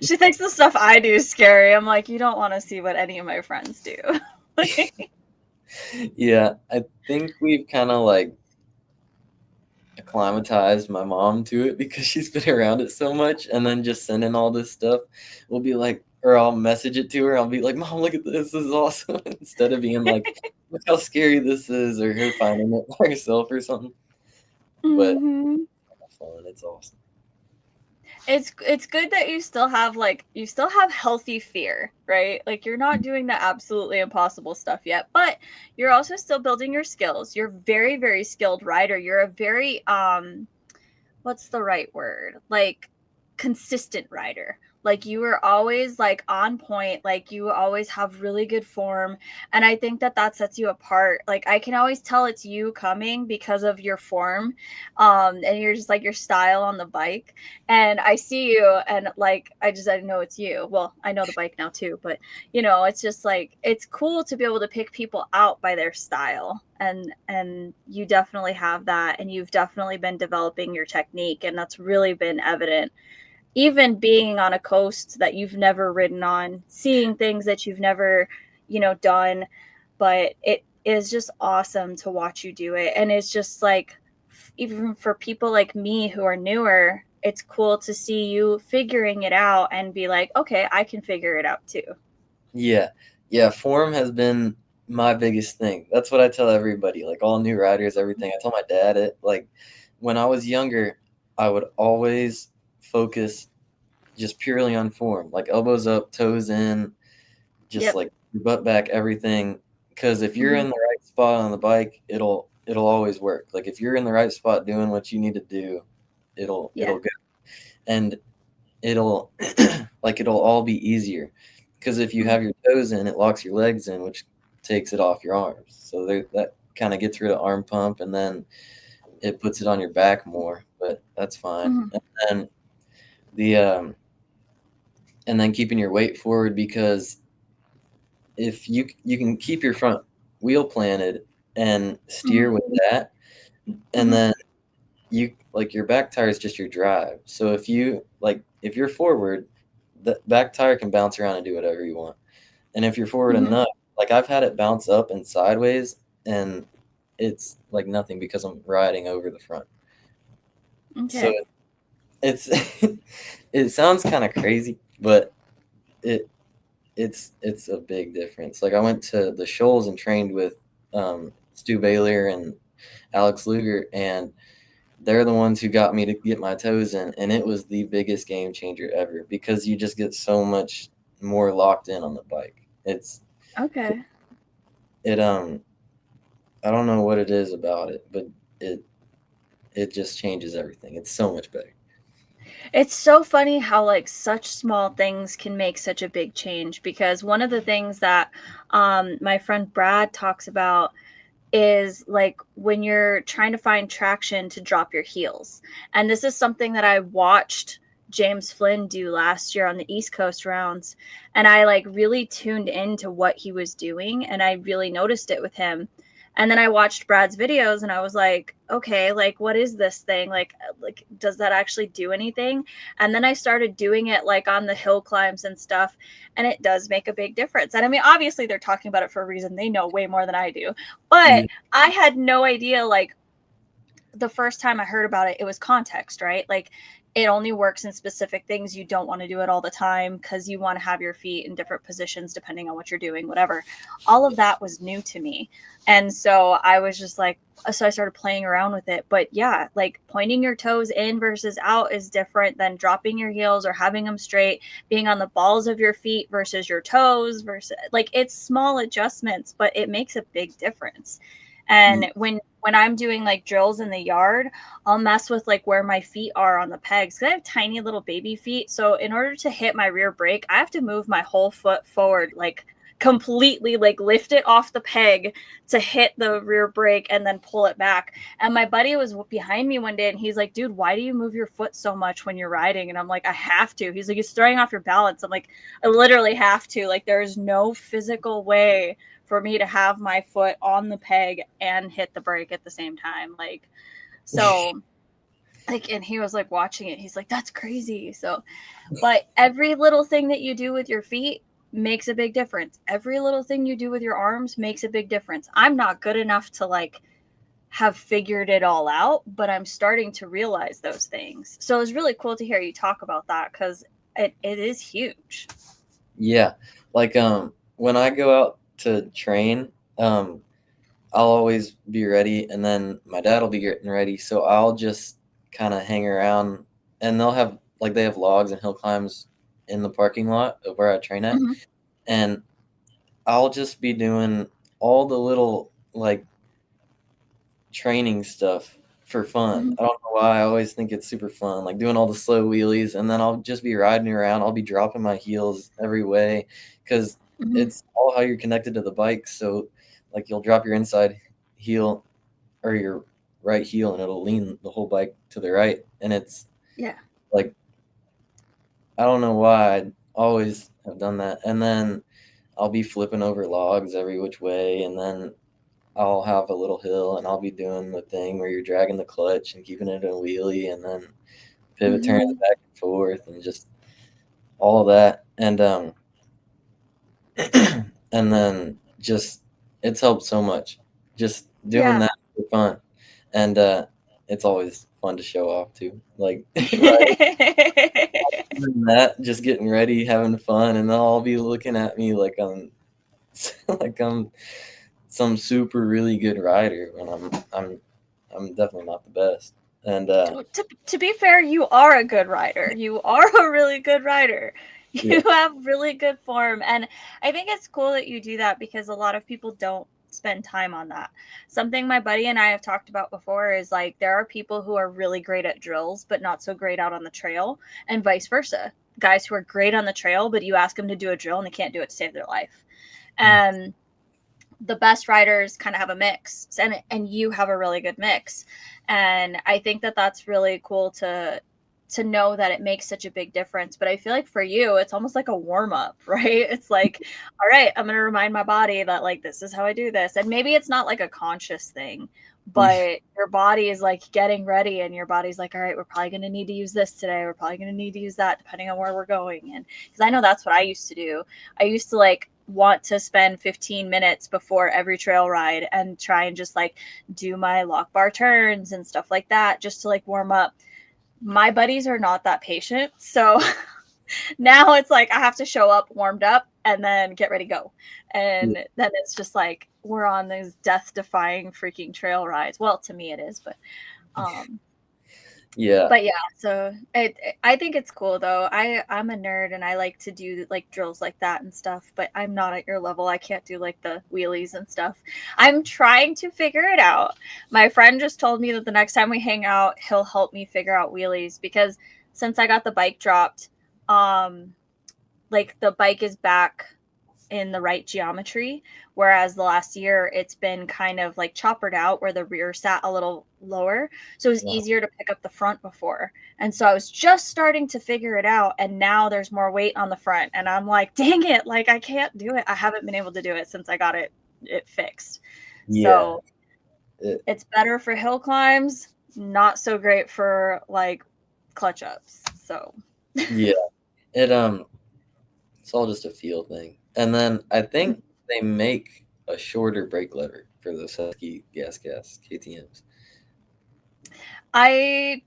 She thinks the stuff I do is scary. I'm like, you don't want to see what any of my friends do. yeah, I think we've kind of like acclimatized my mom to it because she's been around it so much, and then just sending all this stuff, we'll be like, or I'll message it to her. I'll be like, "Mom, look at this. This is awesome." Instead of being like, "Look how scary this is," or her finding it herself or something. But hmm it's fun. It's awesome. it's good that you still have healthy fear, right? Like you're not doing the absolutely impossible stuff yet, but you're also still building your skills. You're very, very skilled rider. You're a very what's the right word? Like consistent rider. Like you are always like on point, like you always have really good form, and I think that that sets you apart. Like I can always tell it's you coming because of your form, and you're just like your style on the bike. And I see you, and like I know it's you. Well, I know the bike now too, but it's just like it's cool to be able to pick people out by their style, and you definitely have that, and you've definitely been developing your technique, and that's really been evident even being on a coast that you've never ridden on, seeing things that you've never done. But it is just awesome to watch you do it, and it's just like even for people like me who are newer, it's cool to see you figuring it out and be like, okay, I can figure it out too. Yeah, yeah. Form has been my biggest thing. That's what I tell everybody, like all new riders, everything. I tell my dad it. Like when I was younger, I would always focus just purely on form, like elbows up, toes in, just Yep. like your butt back, everything. Because if you're Mhm. in the right spot on the bike, it'll always work. Like if you're in the right spot doing what you need to do, Yeah. it'll go, and it'll like it'll all be easier. Because if you Mhm. have your toes in, it locks your legs in, which takes it off your arms. So that kind of gets rid of arm pump, and then it puts it on your back more. But that's fine. Mhm. And the and then keeping your weight forward, because if you can keep your front wheel planted and Mhm. steer with that, and Mhm. then you like your back tire is just your drive. So if you're forward, the back tire can bounce around and do whatever you want. And if you're forward Mhm. enough, like I've had it bounce up and sideways, and it's like nothing because I'm riding over the front. So Okay. it's it sounds kind of crazy, but it it's a big difference. Like I went to the Shoals and trained with Stu Baylor and Alex Luger, and they're the ones who got me to get my toes in, and it was the biggest game changer ever because you just get so much more locked in on the bike. Okay. It I don't know what it is about it, but it it just changes everything. It's so much better. It's so funny how like such small things can make such a big change, because one of the things that my friend Brad talks about is like when you're trying to find traction to drop your heels. And this is something that I watched James Flynn do last year on the East Coast rounds. And I like really tuned into what he was doing and I really noticed it with him. And then I watched Brad's videos and I was like, okay, like what is this thing? Like does that actually do anything? And then I started doing it like on the hill climbs and stuff, and it does make a big difference. And I mean, obviously they're talking about it for a reason. They know way more than I do. But Yeah. I had no idea, like, the first time I heard about it, it was context, right? Like, it only works in specific things. You don't want to do it all the time because you want to have your feet in different positions depending on what you're doing, whatever. All of that was new to me. And so I was just like, so I started playing around with it. But yeah, like pointing your toes in versus out is different than dropping your heels or having them straight, being on the balls of your feet versus your toes versus like it's small adjustments, but it makes a big difference. And when I'm doing like drills in the yard, I'll mess with like where my feet are on the pegs because I have tiny little baby feet. So in order to hit my rear brake, I have to move my whole foot forward, like completely, like lift it off the peg to hit the rear brake and then pull it back. And my buddy was behind me one day and he's like, dude, why do you move your foot so much when you're riding? And I'm like, I have to. He's like, it's throwing off your balance. I'm like, I literally have to. Like, there's no physical way for me to have my foot on the peg and hit the brake at the same time. Like, so, like, and he was like watching it. He's like, that's crazy. So, but every little thing that you do with your feet makes a big difference. Every little thing you do with your arms makes a big difference. I'm not good enough to like have figured it all out, but I'm starting to realize those things. So it was really cool to hear you talk about that because it is huge. Yeah. Like when I go out to train, um I'll always be ready, and then my dad will be getting ready, so I'll just kind of hang around, and they have logs and hill climbs in the parking lot of where I train at, Mm-hmm. and I'll just be doing all the little like training stuff for fun. Mm-hmm. I don't know why, I always think it's super fun, like doing all the slow wheelies, and then I'll just be riding around. I'll be dropping my heels every way because Mm-hmm. it's all how you're connected to the bike. So, like, you'll drop your inside heel or your right heel, and it'll lean the whole bike to the right. And it's Yeah. like, I don't know why I always have done that. And then I'll be flipping over logs every which way, and then I'll have a little hill, and I'll be doing the thing where you're dragging the clutch and keeping it in a wheelie, and then pivot turns Mm-hmm. back and forth, and just all of that. And and then just it's helped so much. Just doing Yeah. that for fun, and it's always fun to show off too. Like right, doing that, just getting ready, having fun, and they'll all be looking at me like I'm like I'm some super really good rider when I'm definitely not the best. And To be fair, you are a good rider. You are a really good rider. Yeah. You have really good form. And I think it's cool that you do that because a lot of people don't spend time on that. Something my buddy and I have talked about before is like there are people who are really great at drills, but not so great out on the trail, and vice versa. Guys who are great on the trail, but you ask them to do a drill and they can't do it to save their life. And the best riders kind of have a mix, and you have a really good mix. And I think that that's really cool to know that it makes such a big difference. But I feel like for you it's almost like a warm up, right? It's like, all right, I'm going to remind my body that like this is how I do this. And maybe it's not like a conscious thing, but your body is like getting ready, and your body's like, all right, we're probably going to need to use this today, we're probably going to need to use that depending on where we're going. And because I know that's what I used to do. I used to like want to spend 15 minutes before every trail ride and try and just like do my lock bar turns and stuff like that just to like warm up. My buddies are not that patient. So now it's like I have to show up warmed up and then get ready to go. And then it's just like we're on these death defying freaking trail rides. Well, to me it is, um Yeah. but yeah, so I think it's cool though. I'm a nerd and I like to do like drills like that and stuff, but I'm not at your level. I can't do like the wheelies and stuff. I'm trying to figure it out. My friend just told me that the next time we hang out, he'll help me figure out wheelies because since I got the bike dropped, like the bike is back in the right geometry, whereas the last year it's been kind of like choppered out where the rear sat a little lower, so it was Wow. easier to pick up the front before. And so I was just starting to figure it out, and now there's more weight on the front, and I'm like, dang it, like I can't do it. I haven't been able to do it since I got it fixed. Yeah. So It, it's better for hill climbs, not so great for like clutch ups. So yeah. It it's all just a feel thing. And then I think they make a shorter brake lever for those Husky gas KTM's. I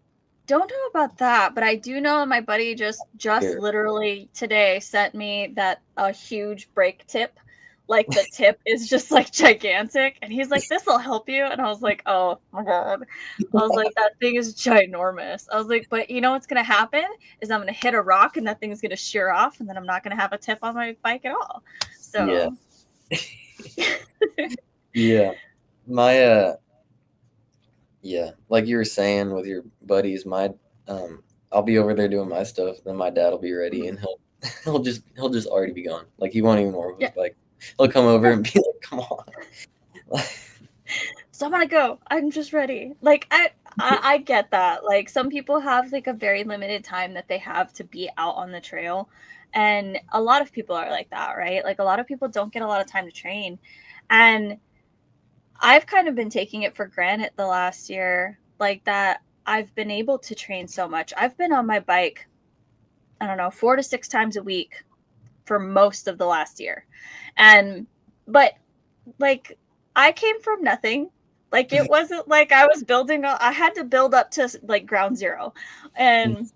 don't know about that, but I do know my buddy just Here. literally today sent me that a huge brake tip. Like the tip is just like gigantic, and he's like, "This will help you." And I was like, "Oh my god!" I was like, "That thing is ginormous." I was like, "But you know what's gonna happen is I'm gonna hit a rock, and that thing's gonna shear off, and then I'm not gonna have a tip on my bike at all." Yeah. So Yeah. My yeah, like you were saying with your buddies, my I'll be over there doing my stuff, then my dad will be ready and he'll just already be gone. Like he won't even warm his yeah, bike. He'll come over yeah. and be like, "Come on." So I'm gonna go. I'm just ready. Like I get that. Like some people have like a very limited time that they have to be out on the trail. And a lot of people are like that, right? Like a lot of people don't get a lot of time to train. And I've kind of been taking it for granted the last year, like that I've been able to train so much. I've been on my bike, I don't know, 4 to 6 times a week for most of the last year. And but like I came from nothing. Like it wasn't like I was building I had to build up to like ground zero. And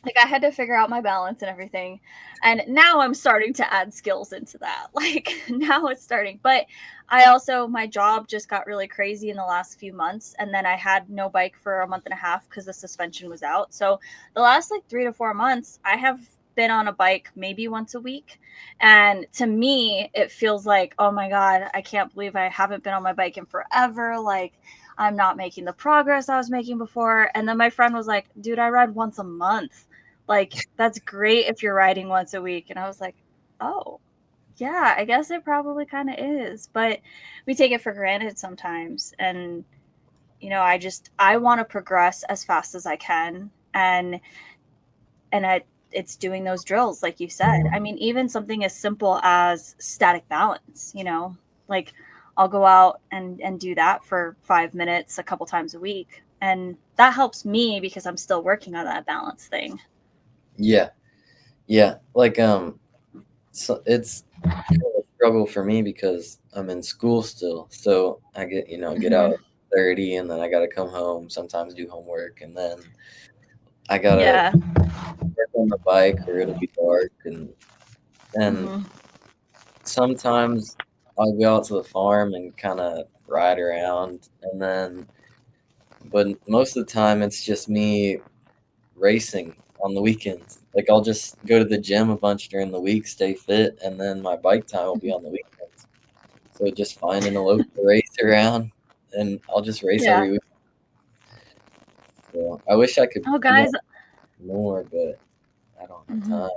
like I had to figure out my balance and everything. And now I'm starting to add skills into that. Like now it's starting. But I also my job just got really crazy in the last few months, and then I had no bike for a month and a half because the suspension was out. So the last like 3 to 4 months I have been on a bike maybe once a week. And to me it feels like, oh my god, I can't believe I haven't been on my bike in forever. Like I'm not making the progress I was making before. And then my friend was like, dude, I ride once a month. Like, that's great if you're riding once a week. And I was like, oh, yeah, I guess it probably kind of is. But we take it for granted sometimes. And, I want to progress as fast as I can. And it's doing those drills, like you said. I mean, even something as simple as static balance, like I'll go out and do that for 5 minutes a couple times a week. And that helps me because I'm still working on that balance thing. Yeah. Yeah. Like so it's kind of a struggle for me because I'm in school still. So I get out Mhm. at 30 and then I got to come home, sometimes do homework, and then I got to Yeah. work on the bike or it'll be dark and Hmm. sometimes I'll go out to the farm and kind of ride around but most of the time it's just me racing on the weekends. Like I'll just go to the gym a bunch during the week, stay fit, and then my bike time will be on the weekends. So just finding a local race around, and I'll just race Yeah. every week. So I wish I could Oh, be guys. on more, but I don't have Mhm. time.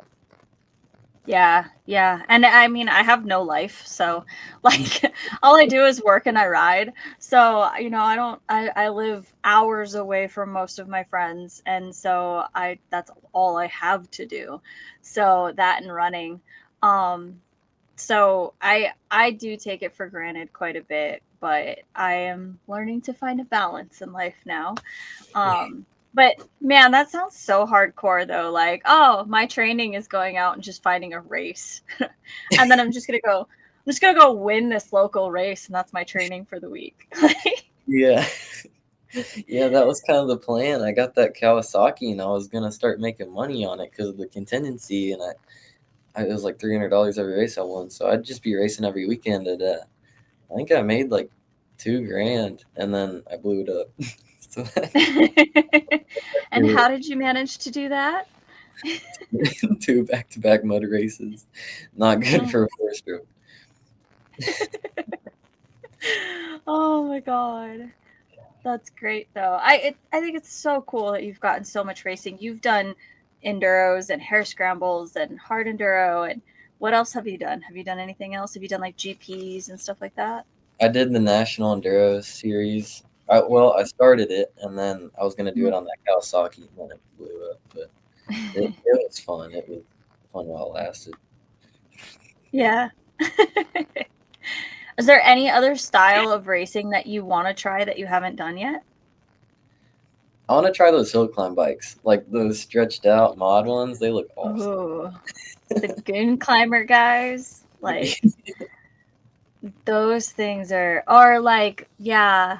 Yeah, yeah. And I mean, I have no life, so like all I do is work and I ride. So, I don't I live hours away from most of my friends, and so I that's all I have to do. So, that and running. Um so I do take it for granted quite a bit, but I am learning to find a balance in life now. But man, that sounds so hardcore though. Like, oh, my training is going out and just finding a race. And then I'm just gonna go win this local race, and that's my training for the week. Yeah. Yeah, that was kind of the plan. I got that Kawasaki, and I was gonna start making money on it because of the contingency, and it was like $300 every race I won. So I'd just be racing every weekend, and I think I made like 2 grand, and then I blew it up. So And how did you manage to do that? 2 back-to-back mud races, not good Oh. for a four-stroke. Oh my god. That's great though. I think it's so cool that you've gotten so much racing. You've done enduros and hair scrambles and hard enduro, and what else have you done? Have you done anything else? Have you done like GPs and stuff like that? I did the National Enduro Series. I started it, and then I was gonna do it Mhm. on that Kawasaki, and then it blew up. But it was fun. It was fun while it lasted. Yeah. Is there any other style of racing that you want to try that you haven't done yet? I want to try those hill climb bikes, like those stretched out mod ones. They look awesome. Ooh, the goon climber guys, like those things are like, yeah.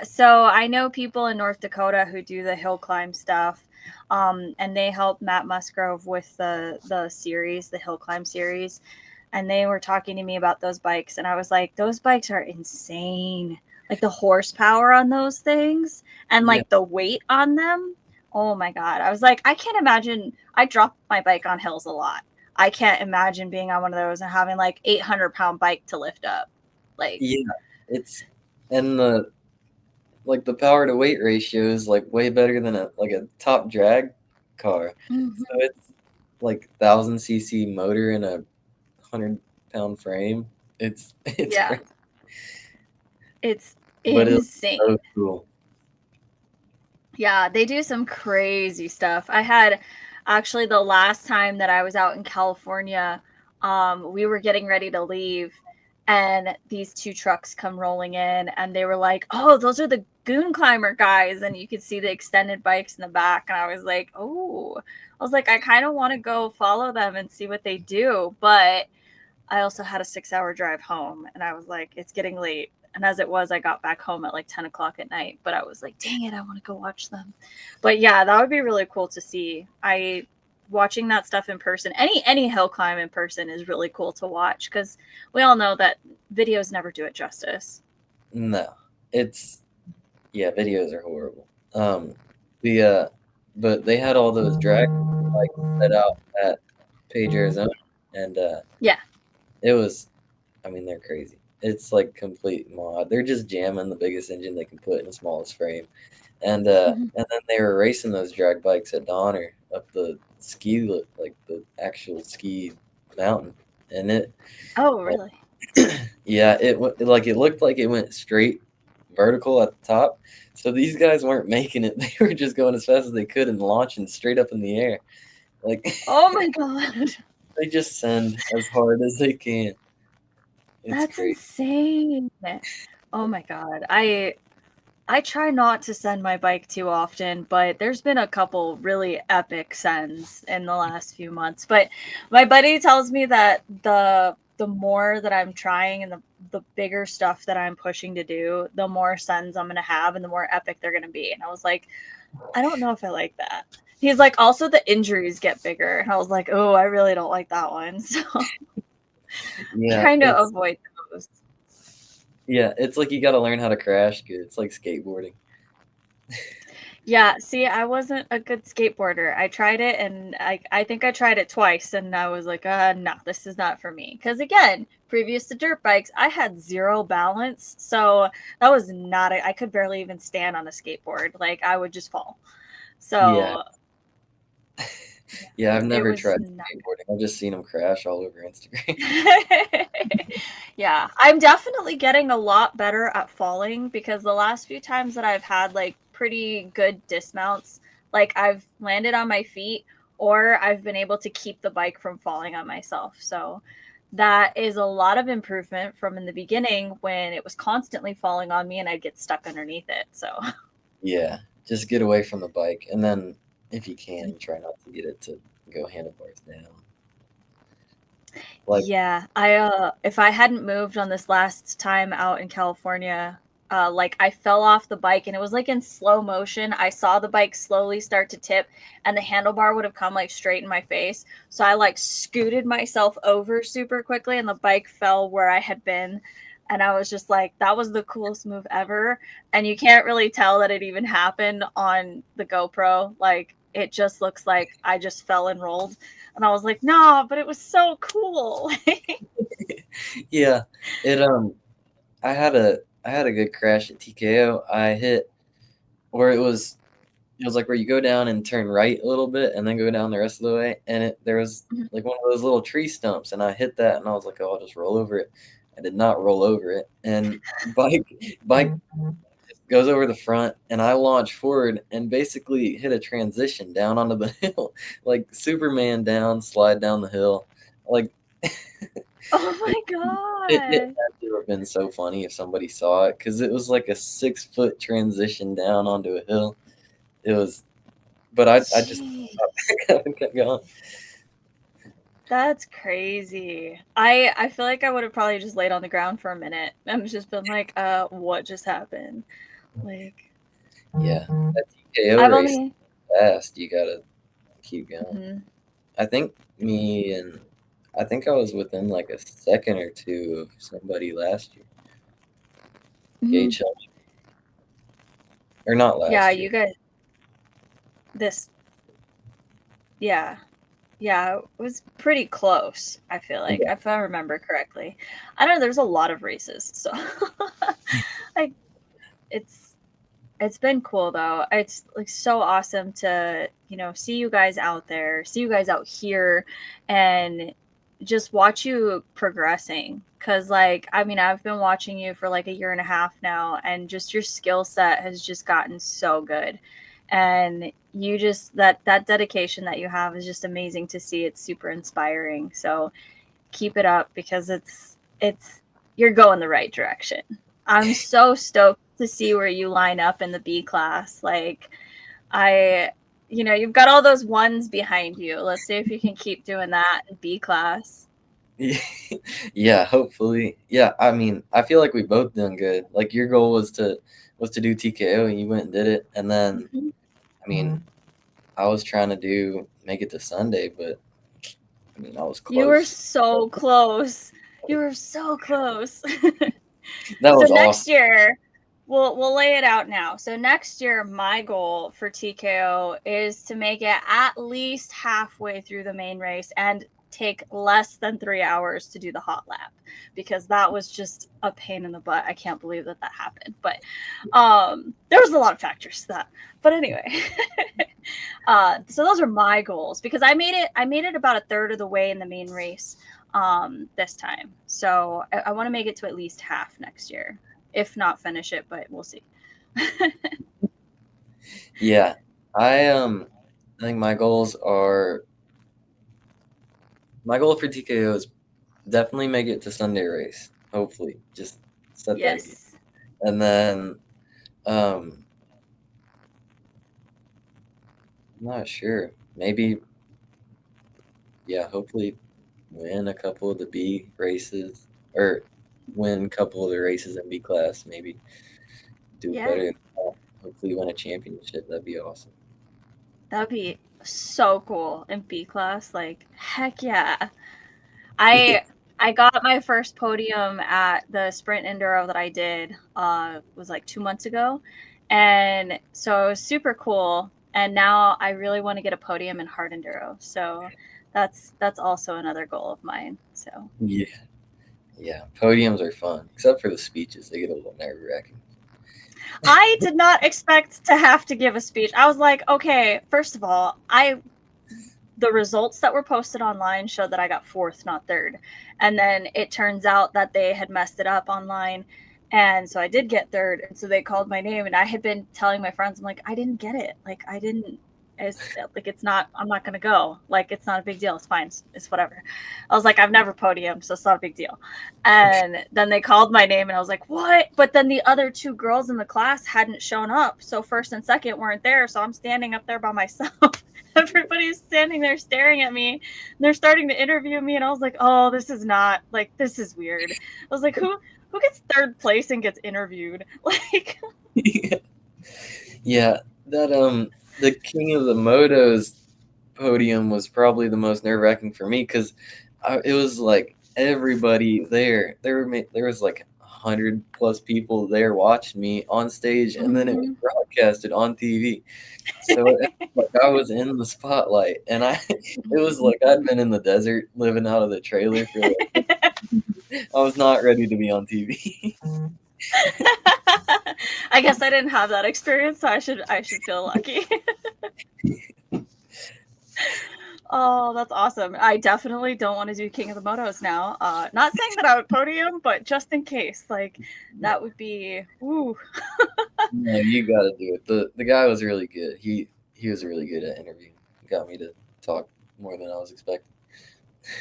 So I know people in North Dakota who do the hill climb stuff, and they help Matt Musgrove with the series, the hill climb series, and they were talking to me about those bikes, and I was like, those bikes are insane. Like the horsepower on those things and Yeah, like the weight on them. Oh my god. I was like, I can't imagine. I drop my bike on hills a lot. I can't imagine being on one of those and having like 800-pound bike to lift up. Like, yeah. It's and the power to weight ratio is like way better than a top drag car. So mhm. it's like 1,000 cc motor and a 100-pound frame. It's Yeah, crazy, it's but it's insane. so cool. Yeah, they do some crazy stuff. I had actually the last time that I was out in California, we were getting ready to leave, and these two trucks come rolling in, and they were like, "Oh, those are the Goon Climber guys," and you could see the extended bikes in the back, and I was like, "Oh," I was like, "I kind of want to go follow them and see what they do," but I also had a 6 hour drive home, and I was like, it's getting late. And as it was, I got back home at like 10 o'clock at night, but I was like, dang it, I want to go watch them. But yeah, that would be really cool to see. Watching that stuff in person, any hill climb in person is really cool to watch because we all know that videos never do it justice. No, it's yeah, videos are horrible. The but they had all those drag bikes set out at Page, Arizona, and Yeah. it was. I mean, they're crazy. It's like complete mod. They're just jamming the biggest engine they can put in the smallest frame, Mhm. and then they were racing those drag bikes at Donner up the like the actual ski mountain, and Oh, like, really? yeah, it looked like it went straight vertical at the top. So these guys weren't making it. They were just going as fast as they could and launching straight up in the air. Like Oh my God. they just send as hard as they can. It's That's great. insane. Oh my God. I try not to send my bike too often, but there's been a couple really epic sends in the last few months. But my buddy tells me that the more that I'm trying and the bigger stuff that I'm pushing to do, the more sends I'm gonna have and the more epic they're gonna be. And I was like, I don't know if I like that. He's like, also the injuries get bigger. And I was like, oh, I really don't like that one. So Yeah, trying to avoid those. it's like you got to learn how to crash good. It's like skateboarding. Yeah, see, I wasn't a good skateboarder. I tried it and I think I tried it twice and I was like, no, this is not for me. Because again, previous to dirt bikes, I had zero balance. So that was not, I could barely even stand on a skateboard. Like I would just fall. Yeah, So yeah, yeah. I've it never was tried not skateboarding. I've just seen them crash all over Instagram. good. Yeah, I'm definitely getting a lot better at falling because the last few times that I've had like pretty good dismounts, like I've landed on my feet or I've been able to keep the bike from falling on myself. So that is a lot of improvement from in the beginning when it was constantly falling on me and I'd get stuck underneath it. So Yeah, just get away from the bike, and then if you can, try not to get it to go handlebars down. Like, yeah, I if I hadn't moved on this last time out in California, like I fell off the bike and it was like in slow motion. I saw the bike slowly start to tip and the handlebar would have come like straight in my face. So I like scooted myself over super quickly and the bike fell where I had been. And I was just like, that was the coolest move ever. And you can't really tell that it even happened on the GoPro. Like it just looks like I just fell and rolled. And I was like, nah, but it was so cool. yeah, it I had a good crash at TKO. I hit where it was like where you go down and turn right a little bit and then go down the rest of the way, and there was like one of those little tree stumps, and I hit that, and I was like, oh, I'll just roll over it. I did not roll over it, and bike goes over the front, and I launch forward and basically hit a transition down onto the hill, like Superman down, slide down the hill, like. Oh It, my it god. had to have been so funny if somebody saw it because it was like a 6 foot transition down onto a hill. It was, but I just Jeez. kept going. That's crazy. I feel like I would have probably just laid on the ground for a minute and just been like, what just happened? Like Yeah, that TKO I've race only fast. You gotta keep going. mhm, I think me and I think I was within like a second or two of somebody last year. mhm. Gage Hill, or not Yeah, last year. you guys this yeah. Yeah, it was pretty close, I feel like, Yeah, if I remember correctly. I don't know, there's a lot of races, so like it's it's been cool though. It's like so awesome to, see you guys out there, see you guys out here and just watch you progressing. Cause like, I mean, I've been watching you for like a year and a half now, and just your skill set has just gotten so good. And you just that dedication that you have is just amazing to see. It's super inspiring. So keep it up because it's you're going the right direction. I'm so stoked to see where you line up in the B class. Like I you've got all those ones behind you. Let's see if you can keep doing that in B class. yeah. Hopefully, yeah. I mean, I feel like we both done good. Like your goal was to do TKO, and you went and did it, and then Mhm. I mean, I was trying to do make it to Sunday, but I mean, I was You were close. so close. You were so close. That So was awesome. next year, we'll lay it out now. So next year, my goal for TKO is to make it at least halfway through the main race and take less than 3 hours to do the hot lap because that was just a pain in the butt. I can't believe that happened, but there was a lot of factors to that. But anyway, so those are my goals because I made it about a third of the way in the main race this time. So I want to make it to at least half next year, if not finish it, but we'll see. Yeah, I think my goal for TKO is definitely make it to Sunday race. Hopefully, just set that again, Yes. and then um, I'm not sure. Maybe yeah. Hopefully, win a couple of the B races or win a couple of the races in B class. Maybe do Yeah. better. Than that. Hopefully, win a championship. That'd be awesome. That'd be so cool in B class. Like, heck yeah. I I got my first podium at the sprint enduro that I did was like 2 months ago, And so it was super cool. And now I really want to get a podium in hard enduro. So that's also another goal of mine. So Yeah, yeah. Podiums are fun, except for the speeches. They get a little nerve wracking. I did not expect to have to give a speech. I was like, okay, first of all, the results that were posted online showed that I got fourth, not third. And then it turns out that they had messed it up online. And so I did get third. And so they called my name, and I had been telling my friends, I'm like, I didn't get it. Like, I didn't, it's like, it's not, I'm not going to go. Like, it's not a big deal. It's fine. It's whatever. I was like, I've never podiumed, so it's not a big deal. And then they called my name, and I was like, what? But then the other two girls in the class hadn't shown up. So first and second weren't there. So I'm standing up there by myself. Everybody's standing there staring at me, and they're starting to interview me, and I was like, oh, this is not, like, this is weird. I was like, who gets third place and gets interviewed? Like, Yeah, that the King of the Motos podium was probably the most nerve wracking for me because it was like everybody there. There was like 100+ people there watching me on stage, and then it was mm-hmm. broadcasted on TV. So it, like I was in the spotlight, and it was like I'd been in the desert living out of the trailer for like I was not ready to be on TV. I guess I didn't have that experience, so I should feel lucky. Oh, that's awesome. I definitely don't want to do King of the Motos now. Not saying that I would podium, but just in case, like, that would be, ooh. No, you got to do it. The guy was really good. He was really good at interviewing. Got me to talk more than I was expecting.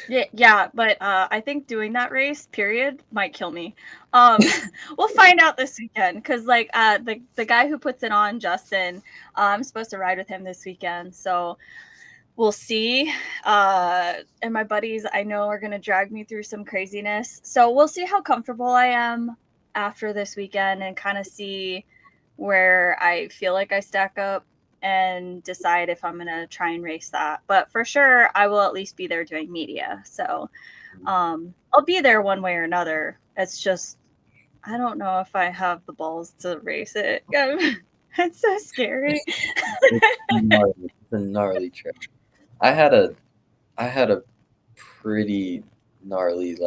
Yeah, but I think doing that race, period, might kill me. Um, we'll find out this weekend, because like the guy who puts it on, Justin, I'm supposed to ride with him this weekend, so we'll see. And my buddies, I know, are gonna drag me through some craziness, so we'll see how comfortable I am after this weekend, and kind of see where I feel like I stack up, and decide if I'm gonna try and race that. But for sure, I will at least be there doing media. So I'll be there one way or another. It's just, I don't know if I have the balls to race it. It's so scary. It's gnarly. It's a gnarly trip. I had a I had a pretty gnarly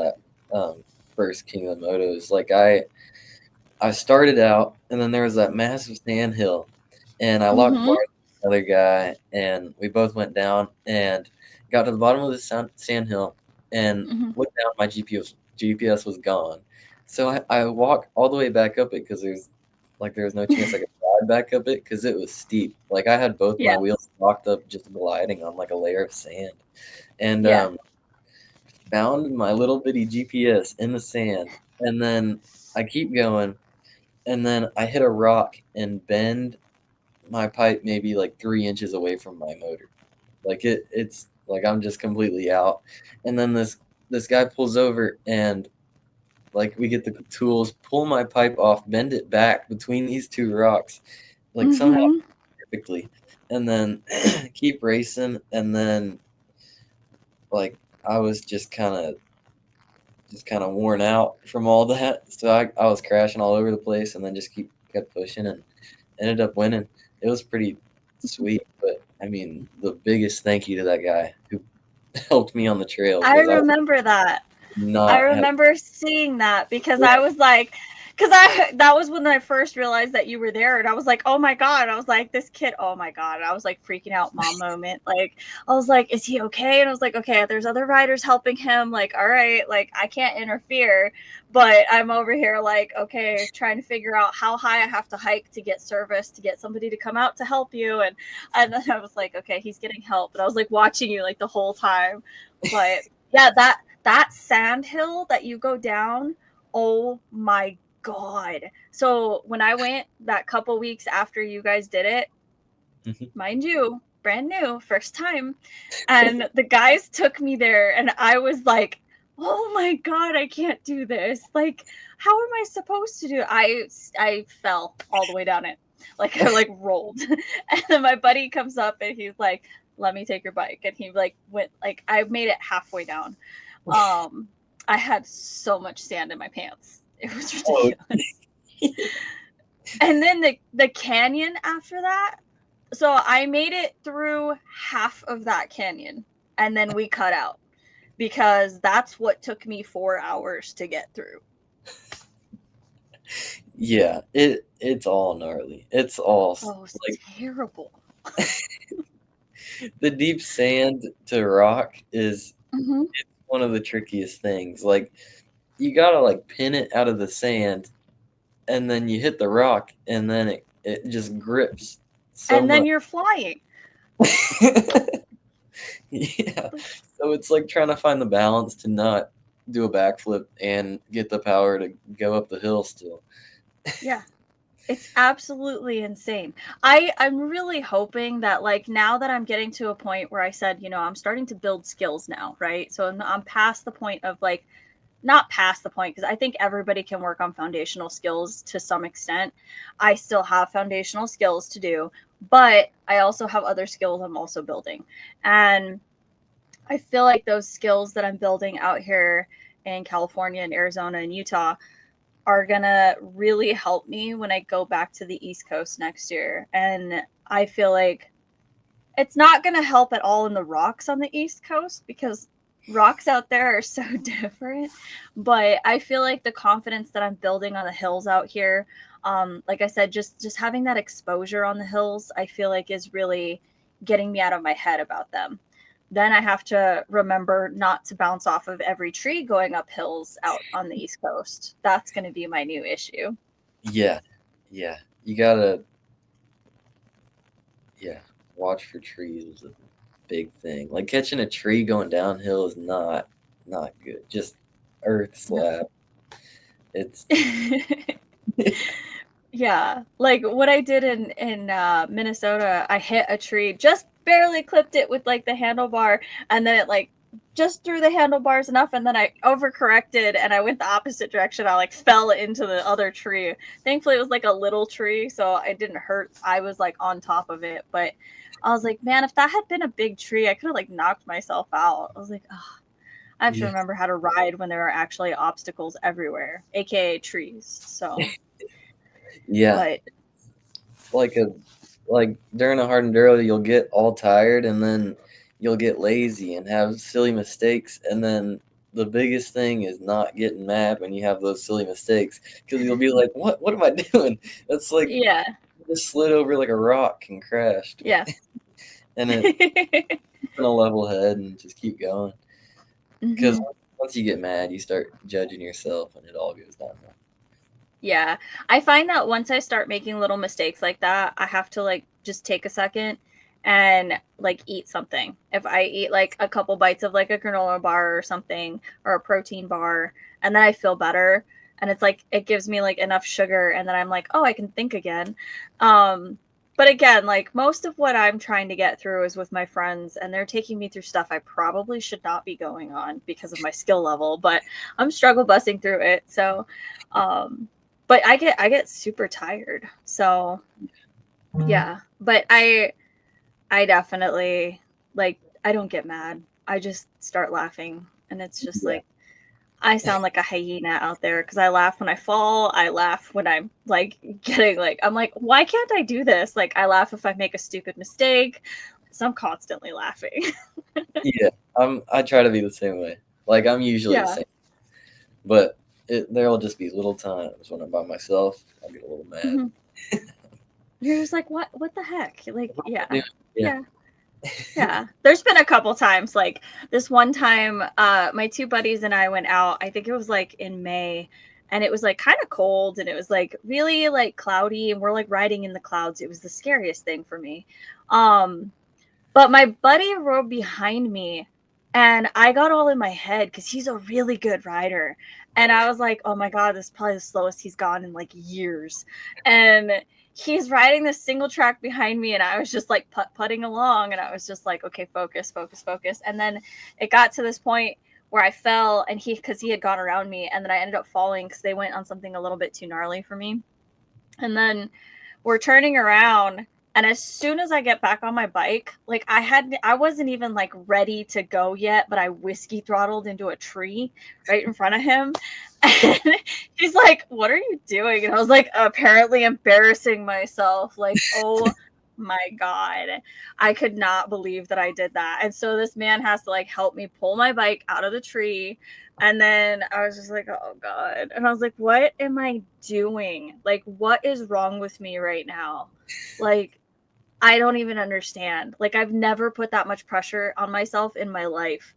um, first King of the Motos. Like I started out, and then there was that massive sand hill, and I locked Mm-hmm. bars with another guy, and we both went down and got to the bottom of the sand hill, and Mm-hmm. looked down. My GPS was gone, so I walked all the way back up it because there was no chance I could ride back up it because it was steep. Like I had both my Yeah. wheels locked up, just gliding on like a layer of sand, and Yeah. found my little bitty GPS in the sand, and then I keep going, and then I hit a rock and bend my pipe maybe like 3 inches away from my motor. Like it's like I'm just completely out. And then this guy pulls over, and like we get the tools, pull my pipe off, bend it back between these two rocks, like somehow Mm-hmm. perfectly, and then keep racing. And then like I was just kind of worn out from all that. So I was crashing all over the place, and then just kept pushing and ended up winning. It was pretty sweet, but I mean, the biggest thank you to that guy who helped me on the trail I because I would remember that. I not have. remember seeing that, because Yeah, I was like, because I that was when I first realized that you were there, and I was like, oh my god, I was like, this kid, oh my god, and I was like freaking out, mom moment. Like, I was like, is he okay? And I was like, okay, there's other riders helping him. Like, all right, like I can't interfere, but I'm over here like, okay, trying to figure out how high I have to hike to get service, to get somebody to come out to help you, and then I was like, okay, he's getting help, but I was like watching you like the whole time, but yeah, that sand hill that you go down, oh my god. So when I went that couple weeks after you guys did it, mind you, brand new, first time, and the guys took me there, and I was like, oh my god, I can't do this. Like, how am I supposed to do it? I fell all the way down it. Like, I like rolled. And then my buddy comes up, and he's like, let me take your bike. And he like went, like, I made it halfway down. um I had so much sand in my pants, it was oh, ridiculous. And then the canyon after that. So I made it through half of that canyon and then we cut out because that's what took me 4 hours to get through. Yeah, it's all gnarly. It's all Oh, it's like terrible. the deep sand to rock is Mm-hmm. one of the trickiest things. Like you gotta like pin it out of the sand, and then you hit the rock, and then it just grips so And then much. you're flying. Yeah, so it's like trying to find the balance to not do a backflip and get the power to go up the hill still. Yeah. It's absolutely insane. I'm really hoping that like now that I'm getting to a point where I said, I'm starting to build skills now, right? So I'm past the point of like not past the point because I think everybody can work on foundational skills to some extent. I still have foundational skills to do, but I also have other skills I'm also building. And I feel like those skills that I'm building out here in California and Arizona and Utah are gonna really help me when I go back to the East Coast next year. And I feel like it's not gonna help at all in the rocks on the East Coast because rocks out there are so different. But I feel like the confidence that I'm building on the hills out here, like I said, just having that exposure on the hills, I feel like is really getting me out of my head about them. Then I have to remember not to bounce off of every tree going up hills out on the East Coast. That's going to be my new issue. Yeah, yeah, you gotta yeah watch for trees is a big thing. Like catching a tree going downhill is not good. Just earth slap. It's Yeah, like what I did in Minnesota, I hit a tree, just barely clipped it with like the handlebar, and then it like just threw the handlebars enough, and then I overcorrected and I went the opposite direction. I like fell into the other tree. Thankfully, it was like a little tree, so it didn't hurt. I was like on top of it, but I was like, man, if that had been a big tree, I could have like knocked myself out. I was like, oh, I have to yeah, remember how to ride when there are actually obstacles everywhere, aka trees. So, yeah. but Like a like during a hard enduro, you'll get all tired, and then you'll get lazy and have silly mistakes, and then the biggest thing is not getting mad when you have those silly mistakes because you'll be like, what am I doing? That's like yeah, you just slid over like a rock and crashed, yeah. and it in a level head and just keep going because Hmm. once you get mad, you start judging yourself, and it all goes downhill. Yeah. I find that once I start making little mistakes like that, I have to like just take a second and like eat something. If I eat like a couple bites of like a granola bar or something or a protein bar, and then I feel better. And it's like it gives me like enough sugar, and then I'm like, oh, I can think again. Um, but again, like most of what I'm trying to get through is with my friends, and they're taking me through stuff I probably should not be going on because of my skill level, but I'm struggle busting through it. So um but I get super tired. So yeah. But I definitely like I don't get mad. I just start laughing and it's just Yeah, like I sound like a hyena out there because I laugh when I fall. I laugh when I'm like getting like I'm like, why can't I do this? Like I laugh if I make a stupid mistake. So I'm constantly laughing. yeah. I try to be the same way. Like I'm usually the Yeah. same. But there'll just be little times when I'm by myself, I get a little mad. Mhm. You're just like, what the heck? Like, What am I yeah. doing? Yeah. Yeah. Yeah. There's been a couple times like this one time my two buddies and I went out. I think it was like in May and it was like kind of cold and it was like really like cloudy and we're like riding in the clouds. It was the scariest thing for me. Um but my buddy rode behind me and I got all in my head cuz he's a really good rider. And I was like, "Oh my god, this is probably the slowest he's gone in like years." And he's riding this single track behind me and I was just like putting along and I was just like, okay, focus, focus, focus. And then it got to this point where I fell and because he had gone around me and then I ended up falling because they went on something a little bit too gnarly for me. And then we're turning around And as soon as I get back on my bike, like I wasn't even like ready to go yet, but I whiskey throttled into a tree right in front of him. And he's like, "What are you doing?" And I was like, apparently embarrassing myself. Like, oh my God. I could not believe that I did that. And so this man has to like help me pull my bike out of the tree. And then I was just like, oh God. And I was like, what am I doing? Like, what is wrong with me right now? Like, I don't even understand. Like, I've never put that much pressure on myself in my life.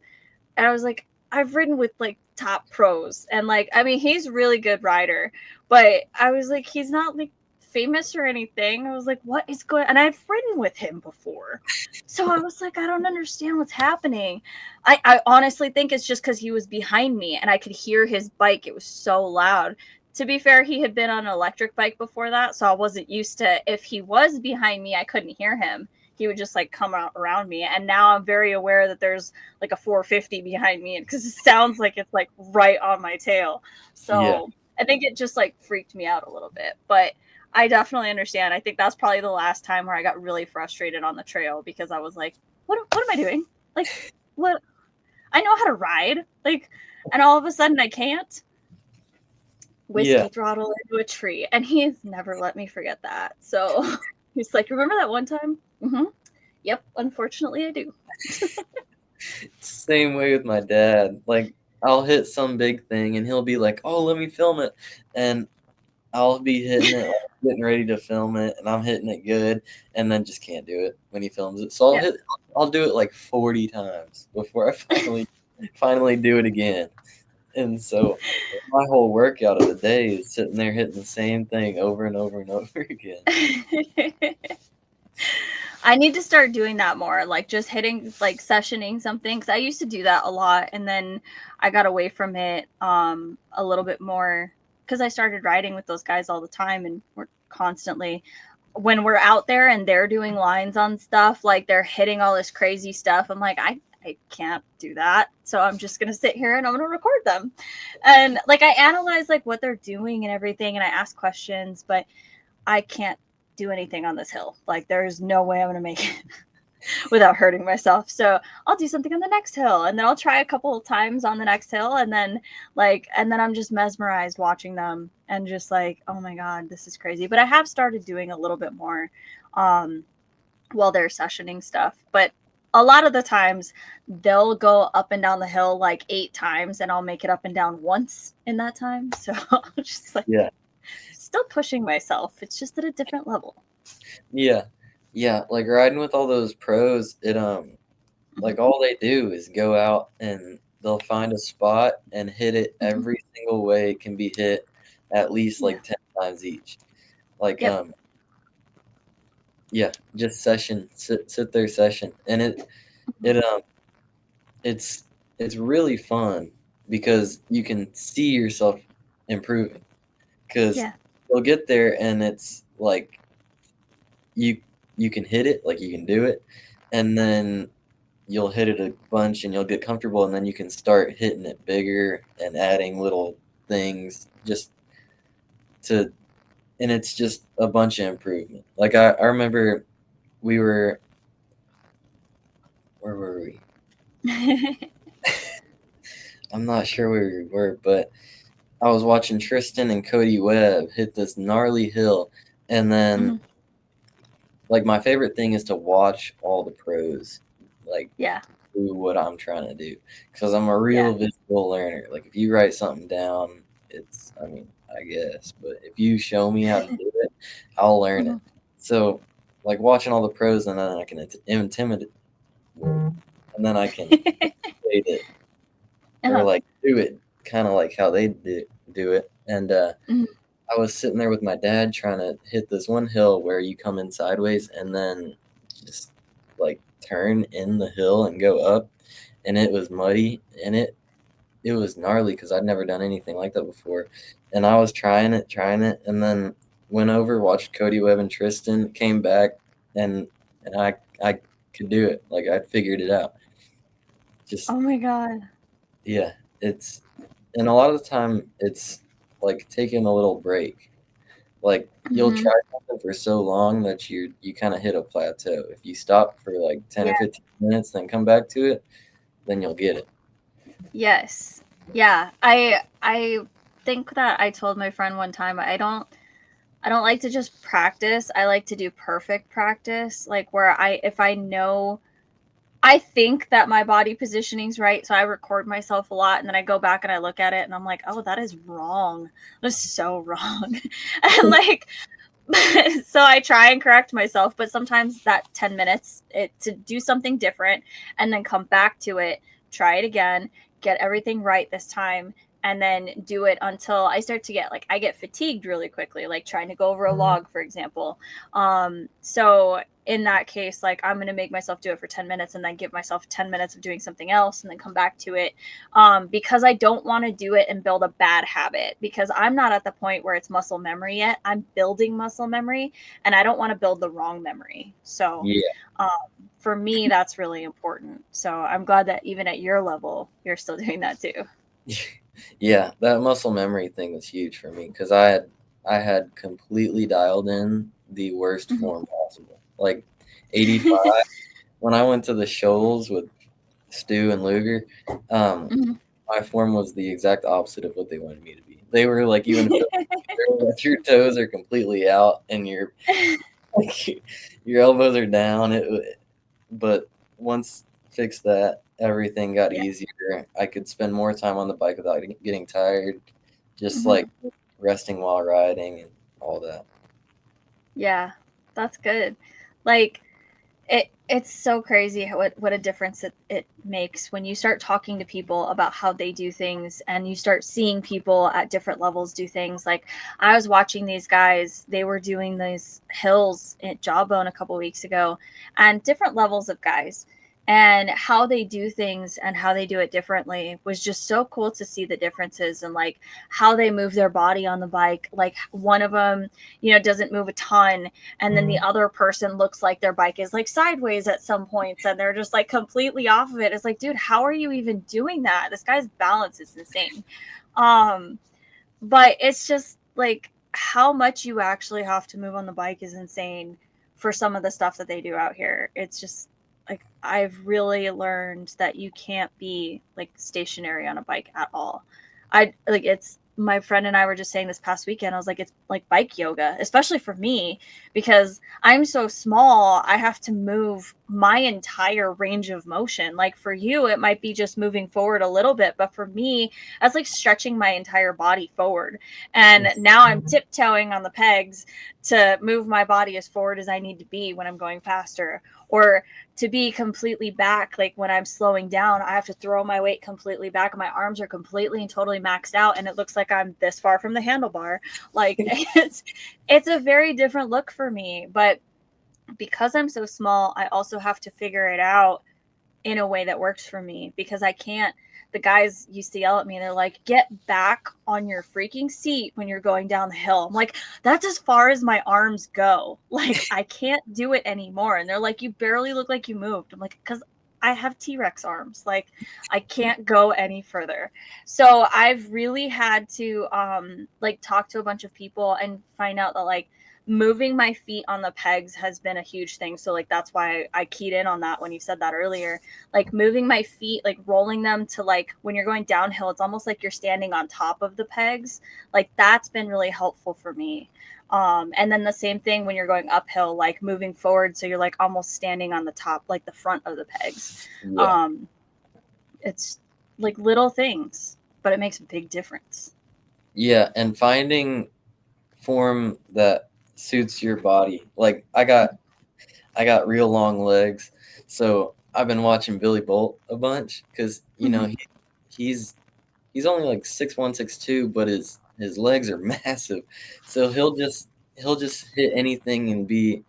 And I was like, I've ridden with like top pros. And like, I mean, he's a really good rider, but I was like, he's not like famous or anything. I was like, what is going on? And I've ridden with him before. So I was like, I don't understand what's happening. I honestly think it's just because he was behind me and I could hear his bike. It was so loud. To be fair, he had been on an electric bike before that, so I wasn't used to if he was behind me, I couldn't hear him. He would just like come out around me. And now I'm very aware that there's like a 450 behind me because it sounds like it's like right on my tail. Yeah. So I think it just like freaked me out a little bit. But I definitely understand. I think that's probably the last time where I got really frustrated on the trail because I was like, what am I doing? Like, what? I know how to ride. Like, and all of a sudden I can't. Yeah. Whiskey throttle into a tree. And he's never let me forget that. So he's like, remember that one time? Mm-hmm. Yep. Unfortunately, I do. Same way with my dad. Like, I'll hit some big thing and he'll be like, "Oh, let me film it." And I'll be hitting it, like, getting ready to film it, and I'm hitting it good, and then just can't do it when he films it. So Yeah. I'll do it like 40 times before I finally do it again. And so my whole workout of the day is sitting there hitting the same thing over and over and over again. I need to start doing that more, like just hitting, like sessioning something. Cause I used to do that a lot. And then I got away from it a little bit more because I started riding with those guys all the time and we're constantly, when we're out there and they're doing lines on stuff, like they're hitting all this crazy stuff. I'm like, I can't do that. So I'm just going to sit here and I'm going to record them. And like I analyze like what they're doing and everything. And I ask questions, but I can't do anything on this hill. Like there's no way I'm going to make it without hurting myself. So I'll do something on the next hill and then I'll try a couple of times on the next hill. And then I'm just mesmerized watching them and just like, oh my God, this is crazy. But I have started doing a little bit more um, while they're sessioning stuff. But a lot of the times they'll go up and down the hill like 8 times and I'll make it up and down once in that time. So I'm just like Yeah. still pushing myself. It's just at a different level. Yeah. Yeah, like, riding with all those pros, Mhm. like, all they do is go out and they'll find a spot and hit it Mhm. every single way it can be hit at least, Yeah. like, 10 times each. Like, Yep. yeah, just sit there session, and Mhm. it, it's it's really fun because you can see yourself improving. Because 'cause Yeah. you'll get there and it's like you you can hit it, like, you can do it, and then you'll hit it a bunch and you'll get comfortable, and then you can start hitting it bigger and adding little things just to and it's just a bunch of improvement. Like, I remember we were where were we? I'm not sure where we were, but I was watching Tristan and Cody Webb hit this gnarly hill, and then, Mhm. like, my favorite thing is to watch all the pros, like, Yeah. do what I'm trying to do, because 'cause I'm a Yeah. real visual learner. Like, if you write something down, it's I mean, I guess, but if you show me how to do it, I'll learn it. Mhm. So, like, watching all the pros and then I can intimidate and then I can imitate it or, Uh-huh. like, do it kinda like how they do it, and, Mhm. I was sitting there with my dad trying to hit this one hill where you come in sideways and then just, like, turn in the hill and go up, and it was muddy, and it was gnarly because 'cause I'd never done anything like that before, and I was trying it, and then went over, watched Cody Webb and Tristan, came back, and I could do it, like, I'd figured it out. Just Oh my God. yeah, it's and a lot of the time, it's, like, taking a little break. Like you'll Mm-hmm. try something for so long that you kind of hit a plateau. If you stop for like 10 Yeah. or 15 minutes, then come back to it, then you'll get it. Yes. Yeah. I think that I told my friend one time I don't like to just practice. I like to do perfect practice, like where if I know I think that my body positioning's right, so I record myself a lot and then I go back and I look at it and I'm like, "Oh, that is wrong. That is so wrong." And like so I try and correct myself, but sometimes that 10 minutes to do something different and then come back to it, try it again, get everything right this time, and then do it until I start to get like I get fatigued really quickly, like trying to go over a log, for example. So in that case, like I'm gonna make myself do it for 10 minutes and then give myself 10 minutes of doing something else and then come back to it. Because I don't want to do it and build a bad habit because I'm not at the point where it's muscle memory yet. I'm building muscle memory and I don't want to build the wrong memory. So Yeah. um, for me, that's really important. So I'm glad that even at your level, you're still doing that too. Yeah, that muscle memory thing was huge for me because I had completely dialed in the worst Mhm. form possible. Like 85 when I went to the shoals with Stu and Luger, um, Mhm. my form was the exact opposite of what they wanted me to be. They were like, even if your toes are completely out and like, your elbows are down, but once fixed that, everything got Yeah. easier. I could spend more time on the bike without getting tired, just Mhm. like resting while riding and all that. Yeah, that's good. Like it's so crazy what a difference it makes when you start talking to people about how they do things and you start seeing people at different levels do things. Like I was watching these guys, they were doing these hills at Jawbone a couple weeks ago, and different levels of guys and how they do things and how they do it differently was just so cool to see the differences and like how they move their body on the bike. Like one of them, doesn't move a ton, and then the other person looks like their bike is like sideways at some points and they're just like completely off of it. It's like, dude, how are you even doing that? This guy's balance is insane. um but it's just like how much you actually have to move on the bike is insane for some of the stuff that they do out here. It's just like I've really learned that you can't be like stationary on a bike at all. I like it's my friend and I were just saying this past weekend. I was like, it's like bike yoga, especially for me, because I'm so small. I have to move my entire range of motion. Like for you, it might be just moving forward a little bit, but for me, that's like stretching my entire body forward. And now I'm tiptoeing on the pegs to move my body as forward as I need to be when I'm going faster. Or to be completely back, like when I'm slowing down, I have to throw my weight completely back. My arms are completely and totally maxed out, and it looks like I'm this far from the handlebar. Like it's a very different look for me. But because I'm so small, I also have to figure it out in a way that works for me because I can't. The guys used to yell at me and they're like, get back on your freaking seat when you're going down the hill. I'm like, that's as far as my arms go. Like, I can't do it anymore. And they're like, you barely look like you moved. I'm like, because I have T-Rex arms. Like, I can't go any further. So I've really had to like talk to a bunch of people and find out that like moving my feet on the pegs has been a huge thing. So like that's why I keyed in on that when you said that earlier, like moving my feet, like rolling them to like when you're going downhill, it's almost like you're standing on top of the pegs. Like that's been really helpful for me. And then the same thing when you're going uphill, like moving forward. So you're like almost standing on the top, like the front of the pegs. Yeah. Um, it's like little things, but it makes a big difference. Yeah, and finding form that suits your body. Like I got real long legs, so I've been watching Billy Bolt a bunch because Mm-hmm. he's he's only like 6'1", 6'2", but his legs are massive. So he'll just hit anything and be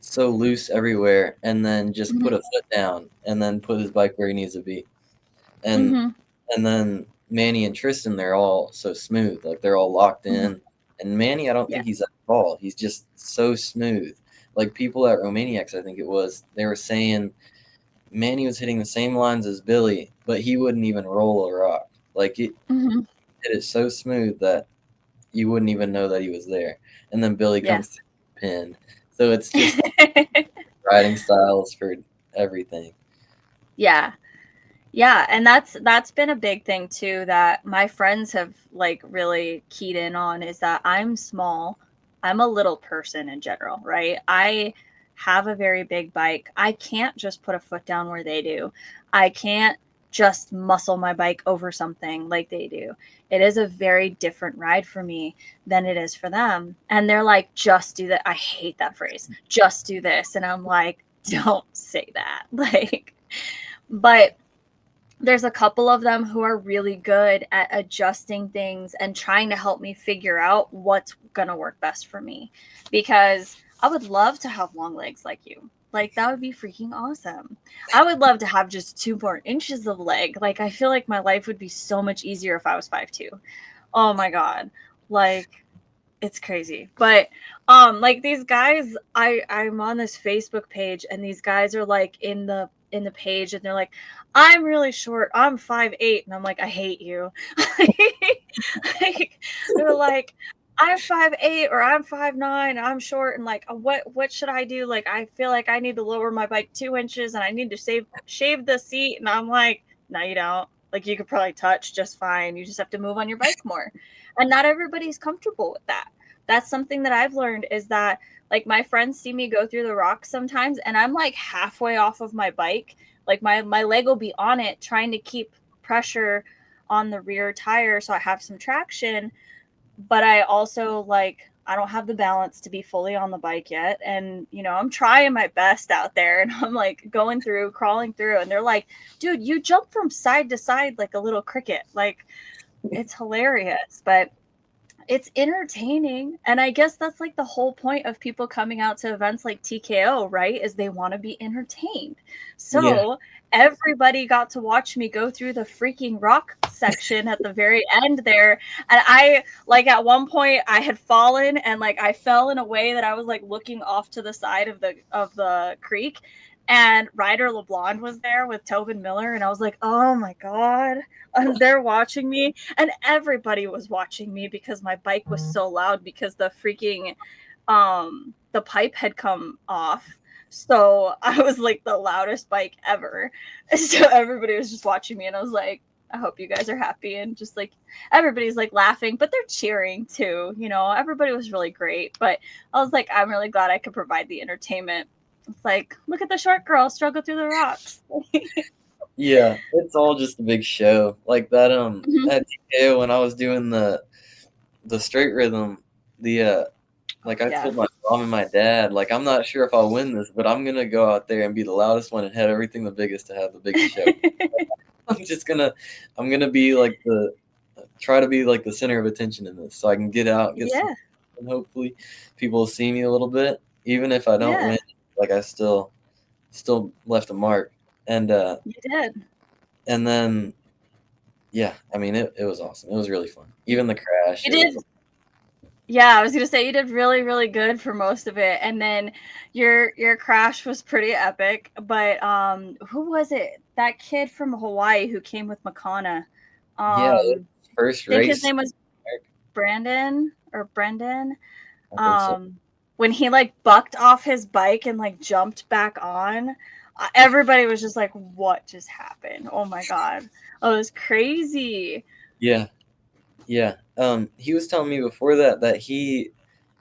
so loose everywhere, and then just Mm-hmm. put a foot down, and then put his bike where he needs to be. And Mm-hmm. and then Manny and Tristan, they're all so smooth, like they're all locked Mm-hmm. in. And Manny, I don't Yeah. think he's that tall. He's just so smooth. Like people at Romaniacs, I think it was, they were saying Manny was hitting the same lines as Billy, but he wouldn't even roll a rock. Like it Mm-hmm. hit it so smooth that you wouldn't even know that he was there. and then Billy Yeah. comes pinned. So it's just riding styles for everything. Yeah. Yeah, and that's been a big thing too that my friends have like really keyed in on is that I'm small. I'm a little person in general, right? I have a very big bike. I can't just put a foot down where they do. I can't just muscle my bike over something like they do. It is a very different ride for me than it is for them. And they're like, just do that. I hate that phrase. Just do this. And I'm like, don't say that. Like, but there's a couple of them who are really good at adjusting things and trying to help me figure out what's going to work best for me, because I would love to have long legs like you. Like, that would be freaking awesome. I would love to have just 2 more inches of leg. Like, I feel like my life would be so much easier if I was 5'2". Oh my God. Like, it's crazy. But like these guys, I'm on this Facebook page and these guys are like in the page and they're like, I'm really short, I'm 5'8", and I'm like, I hate you. Like, they're like, I'm 5'8" or I'm 5'9", I'm short, and like, what should I do? Like, I feel like I need to lower my bike 2 inches and I need to shave the seat, and I'm like, no, you don't. Like, you could probably touch just fine. You just have to move on your bike more. And not everybody's comfortable with that. That's something that I've learned is that like my friends see me go through the rocks sometimes and I'm like halfway off of my bike. Like my leg will be on it trying to keep pressure on the rear tire so I have some traction, but I also like I don't have the balance to be fully on the bike yet. And, I'm trying my best out there and I'm like going through, crawling through. And they're like, dude, you jump from side to side like a little cricket. Like, it's hilarious. But it's entertaining. And I guess that's like the whole point of people coming out to events like TKO, right? Is they want to be entertained. Yeah. So everybody got to watch me go through the freaking rock section at the very end there. And I like at one point I had fallen and like I fell in a way that I was like looking off to the side of the creek. And Ryder LeBlond was there with Tobin Miller, and I was like, "Oh my God!" And they're watching me, and everybody was watching me because my bike was so loud because the freaking the pipe had come off. So I was like the loudest bike ever. So everybody was just watching me and I was like, I hope you guys are happy, and just like everybody's like laughing, but they're cheering too. Everybody was really great. But I was like, I'm really glad I could provide the entertainment. It's like, look at the short girl struggle through the rocks. Yeah, it's all just a big show. Like that Mhm. at TKO when I was doing the straight rhythm, the like I Yeah. told my mom and my dad, like I'm not sure if I'll win this, but I'm gonna go out there and be the loudest one and have everything the biggest to have the biggest show. I'm just gonna I'm gonna be like the try to be like the center of attention in this so I can get out, get some Yeah. and hopefully people will see me a little bit. Even if I don't Yeah. win, like I still left a mark. And You did. and then yeah, I mean it was awesome. It was really fun. Even the crash, You it was did. Yeah, I was gonna say you did really, really good for most of it, and then your crash was pretty epic. But who was it? That kid from Hawaii who came with Makana. yeah, it Um, was first I think his race. name was Brandon or Brendan. I think so. When he like bucked off his bike and like jumped back on, everybody was just like, "What just happened? Oh my God, oh, it was crazy." Yeah. Yeah. He was telling me before that he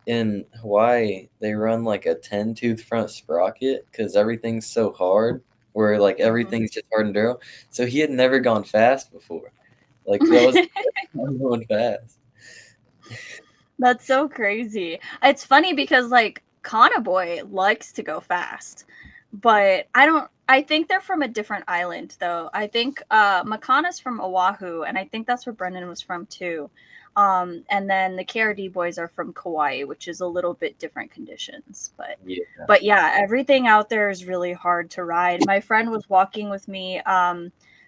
in Hawaii they run like a 10-tooth front sprocket because everything's so hard, where like Mhm. everything's just hard enduro. So he had never gone fast before. Like that was I'm going fast. That's so crazy. It's funny because like Boy likes to go fast, but I think they're from a different island though. I think Makana's from Oahu, and I think that's where Brendan was from too. And then the KRD boys are from Kauai, which is a little bit different conditions. But Yeah. but yeah, everything out there is really hard to ride. My friend was walking with me.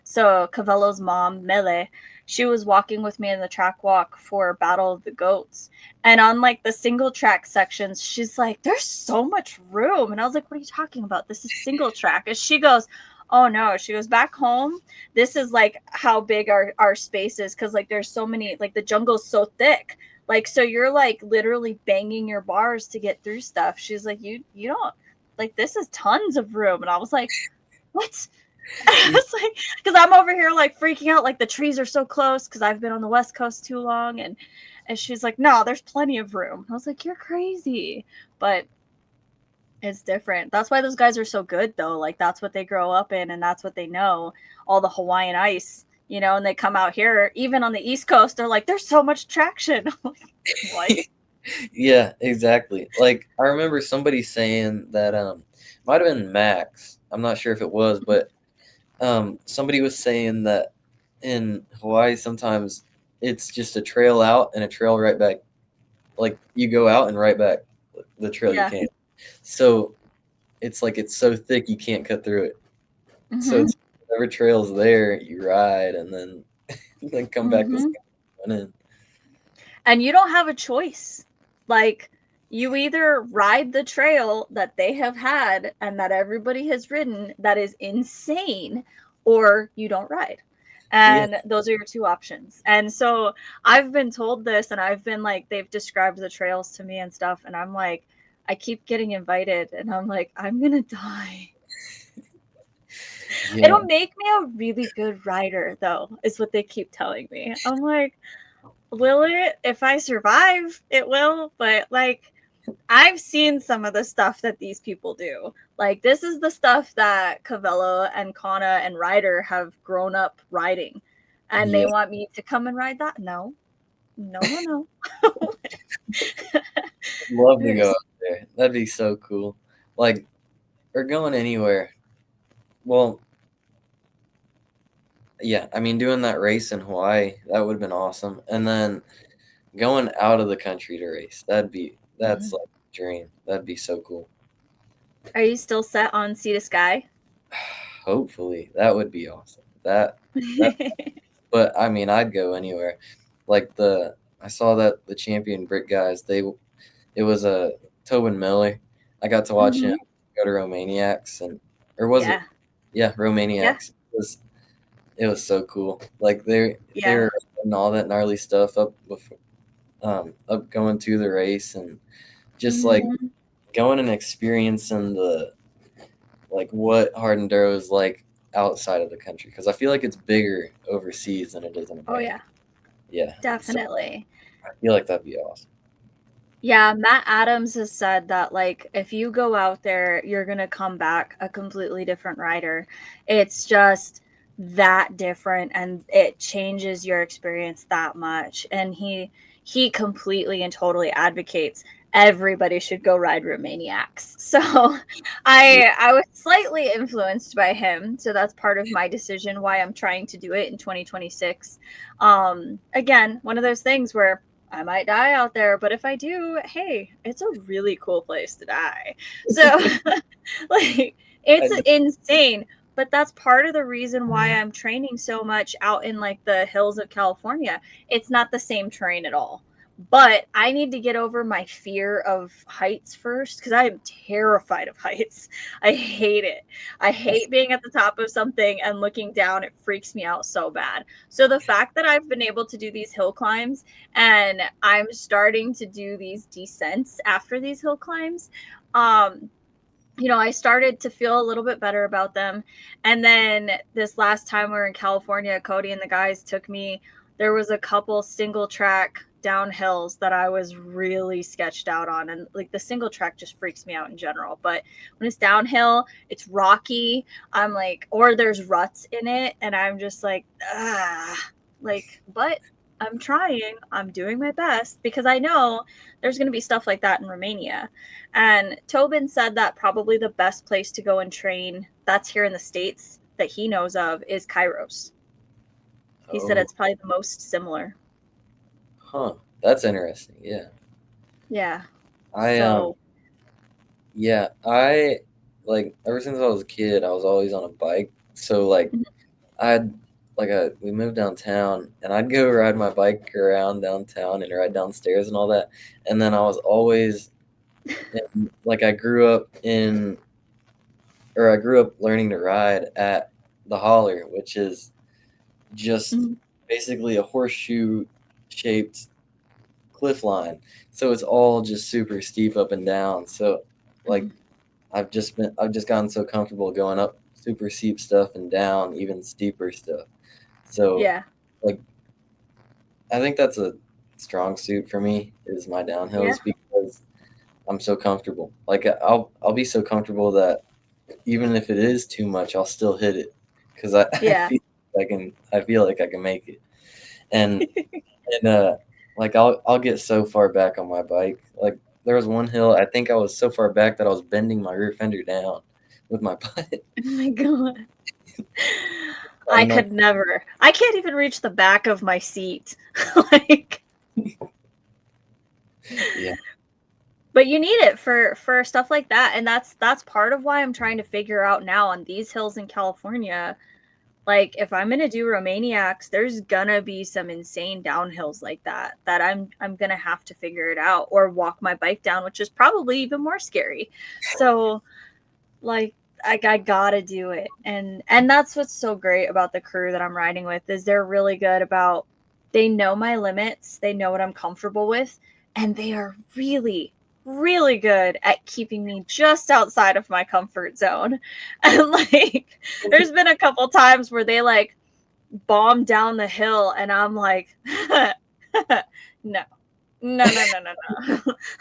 So Cavello's mom, Mele, she was walking with me in the track walk for Battle of the Goats. And on like the single track sections, she's like, there's so much room. And I was like, what are you talking about? This is single track. And she goes, oh no. She goes, back home, this is like how big our space is. Cause like there's so many, like the jungle's so thick. Like, so you're like literally banging your bars to get through stuff. She's like, you don't, like, this is tons of room. And I was like, what? It's like, because I'm over here like freaking out, like the trees are so close because I've been on the West Coast too long. And she's like, no, there's plenty of room. I was like, you're crazy. But it's different. That's why those guys are so good, though. Like, that's what they grow up in, and that's what they know. All the Hawaiian ice, you know, and they come out here, even on the East Coast, they're like, there's so much traction. I'm like, what? Yeah, exactly. Like I remember somebody saying that might have been Max. I'm not sure if it was, but somebody was saying that in Hawaii sometimes it's just a trail out and a trail right back. Like you go out and right back the trail you Yeah. came. So it's like it's so thick you can't cut through it. So Mm-hmm. it's whatever trail's there, you ride and then then come back the Mm-hmm. same one in. And you don't have a choice. Like, you either ride the trail that they have had and that everybody has ridden that is insane, or you don't ride. Yeah. And those are your two options. And so I've been told this, and I've been like, they've described the trails to me and stuff. And I'm like, I keep getting invited, and I'm like, I'm going to die. Yeah. It'll make me a really good rider, though, is what they keep telling me. I'm like, will it? If I survive, it will. But like, I've seen some of the stuff that these people do. Like, this is the stuff that Cavello and Kana and Ryder have grown up riding. And they Yeah. want me to come and ride that? No. No, no, no. I'd love to go There's out there. That'd be so cool. Like or going anywhere. Well, yeah, I mean, doing that race in Hawaii, that would have been awesome. And then going out of the country to race, that's like a dream. That'd be so cool. Are you still set on Sea to Sky? Hopefully, that would be awesome. That, but I mean, I'd go anywhere. Like I saw that the champion brick guys, it was a Tobin Miller. I got to watch him Hmm. go to Romaniacs or was it? Yeah. Yeah, Yeah. Romaniacs. It was so cool. Like they Yeah. were putting all that gnarly stuff up going to the race and just like Hmm. going and experiencing the like what hard enduro is like outside of the country because I feel like it's bigger overseas than it is in Oh, America. yeah. Yeah, so Definitely. I feel like that'd be awesome. Yeah, Matt Adams has said that, like, if you go out there, you're going to come back a completely different rider. It's just that different, and it changes your experience that much. And he completely and totally advocates everybody should go ride Romaniacs. So Yeah, I was slightly influenced by him. So that's part of my decision why I'm trying to do it in 2026. Again, one of those things where I might die out there, but if I do, hey, it's a really cool place to die. So, like, it's I, insane. But that's part of the reason why I'm training so much out in like the hills of California. It's not the same terrain at all. But I need to get over my fear of heights first because I am terrified of heights. I hate it. I hate being at the top of something and looking down. It freaks me out so bad. So the fact that I've been able to do these hill climbs and I'm starting to do these descents after these hill climbs, um, I started to feel a little bit better about them. And then this last time we were in California, Cody and the guys took me. There was a couple single track downhills that I was really sketched out on. And like the single track just freaks me out in general. But when it's downhill, it's rocky. I'm like, or there's ruts in it. And I'm just like, but I'm trying. I'm doing my best because I know there's going to be stuff like that in Romania. And Tobin said that probably the best place to go and train that's here in the States that he knows of is Kairos. He said oh, it's probably the most similar. huh. That's interesting. Yeah. Yeah. I So, yeah, I like ever since I was a kid, I was always on a bike. So like I'd we moved downtown and I'd go ride my bike around downtown and ride downstairs and all that. And then I was always like I grew up learning to ride at the Holler, which is just mhm. basically a horseshoe shaped cliff line, so it's all just super steep up and down. So like I've just gotten so comfortable going up super steep stuff and down even steeper stuff. So Yeah. like I think that's a strong suit for me is my Yeah. downhills because I'm so comfortable. Like I'll be so comfortable that even if it is too much, I'll still hit it because Yeah. I feel like I can make it. And like I'll get so far back on my bike. Like there was one hill, I think I was so far back that I was bending my rear fender down with my butt. Oh my God. I And could never. I can't even reach the back of my seat. Like, yeah, but you need it for stuff like that, and that's part of why I'm trying to figure out now on these hills in California. Like, if I'm gonna do Romaniacs, there's gonna be some insane downhills like that I'm gonna have to figure it out or walk my bike down, which is probably even more scary. So like I gotta do it. And that's what's so great about the crew that I'm riding with is they're really good about, they know my limits, they know what I'm comfortable with, and they are really really good at keeping me just outside of my comfort zone. And like there's been a couple times where they like bomb down the hill and I'm like no, no.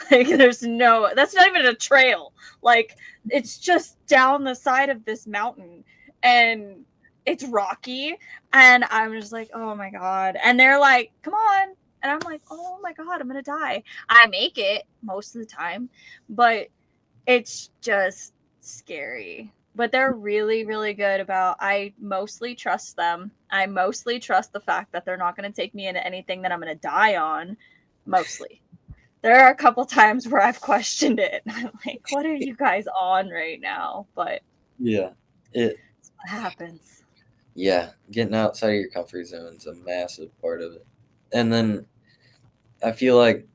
Like there's no, that's not even a trail. Like it's just down the side of this mountain and it's rocky and I'm just like, oh my God. And they're like, come on. And I'm like, oh my God, I'm gonna die. I make it most of the time, but it's just scary. But they're really, really good about, I mostly trust them. I mostly trust the fact that they're not going to take me into anything that I'm going to die on. Mostly. There are a couple times where I've questioned it. I'm like, what are you guys on right now? But yeah. It that's what happens. yeah, getting outside of your comfort zone is a massive part of it. And then I feel like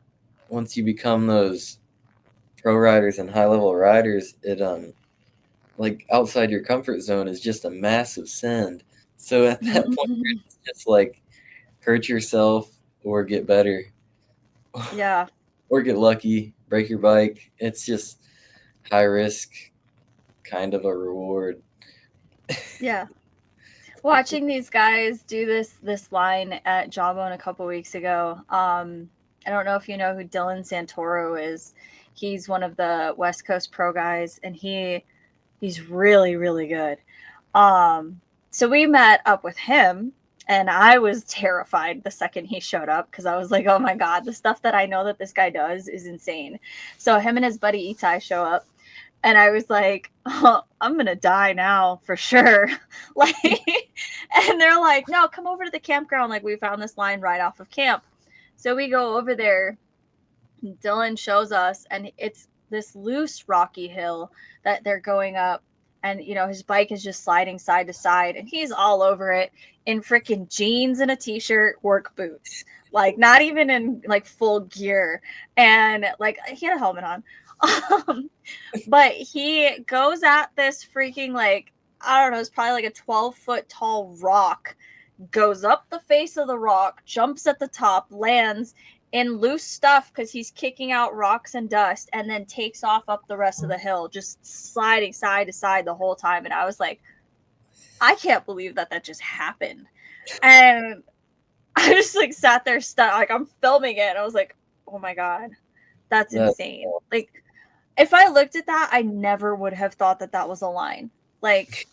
once you become those pro riders and high level riders, it like outside your comfort zone is just a massive send. So at that point, it's just like hurt yourself or get better Yeah. or get lucky, break your bike. It's just high risk, kind of a reward. Yeah. Watching these guys do this line at Jawbone a couple weeks ago. I don't know if you know who Dylan Santoro is. He's one of the West Coast pro guys, and he's really really good. So we met up with him, and I was terrified the second he showed up because I was like, oh my God, the stuff that I know that this guy does is insane. So him and his buddy Itai show up, and I was like, oh, I'm gonna die now for sure. Like, and they're like, no, come over to the campground. Like, we found this line right off of camp. So we go over there. Dylan shows us, and it's this loose rocky hill that they're going up. And, you know, his bike is just sliding side to side, and he's all over it in freaking jeans and a t shirt, work boots, like, not even in like full gear. And like, he had a helmet on. Um, but he goes at this freaking, like, I don't know, it's probably like a 12-foot tall rock, goes up the face of the rock, jumps at the top, lands in loose stuff because he's kicking out rocks and dust, and then takes off up the rest of the hill, just sliding side to side the whole time. And I was like, I can't believe that just happened. And I just like sat there stuck, like I'm filming it, and I was like, oh my God, that's That insane. Like, if I looked at that, I never would have thought that was a line. Like,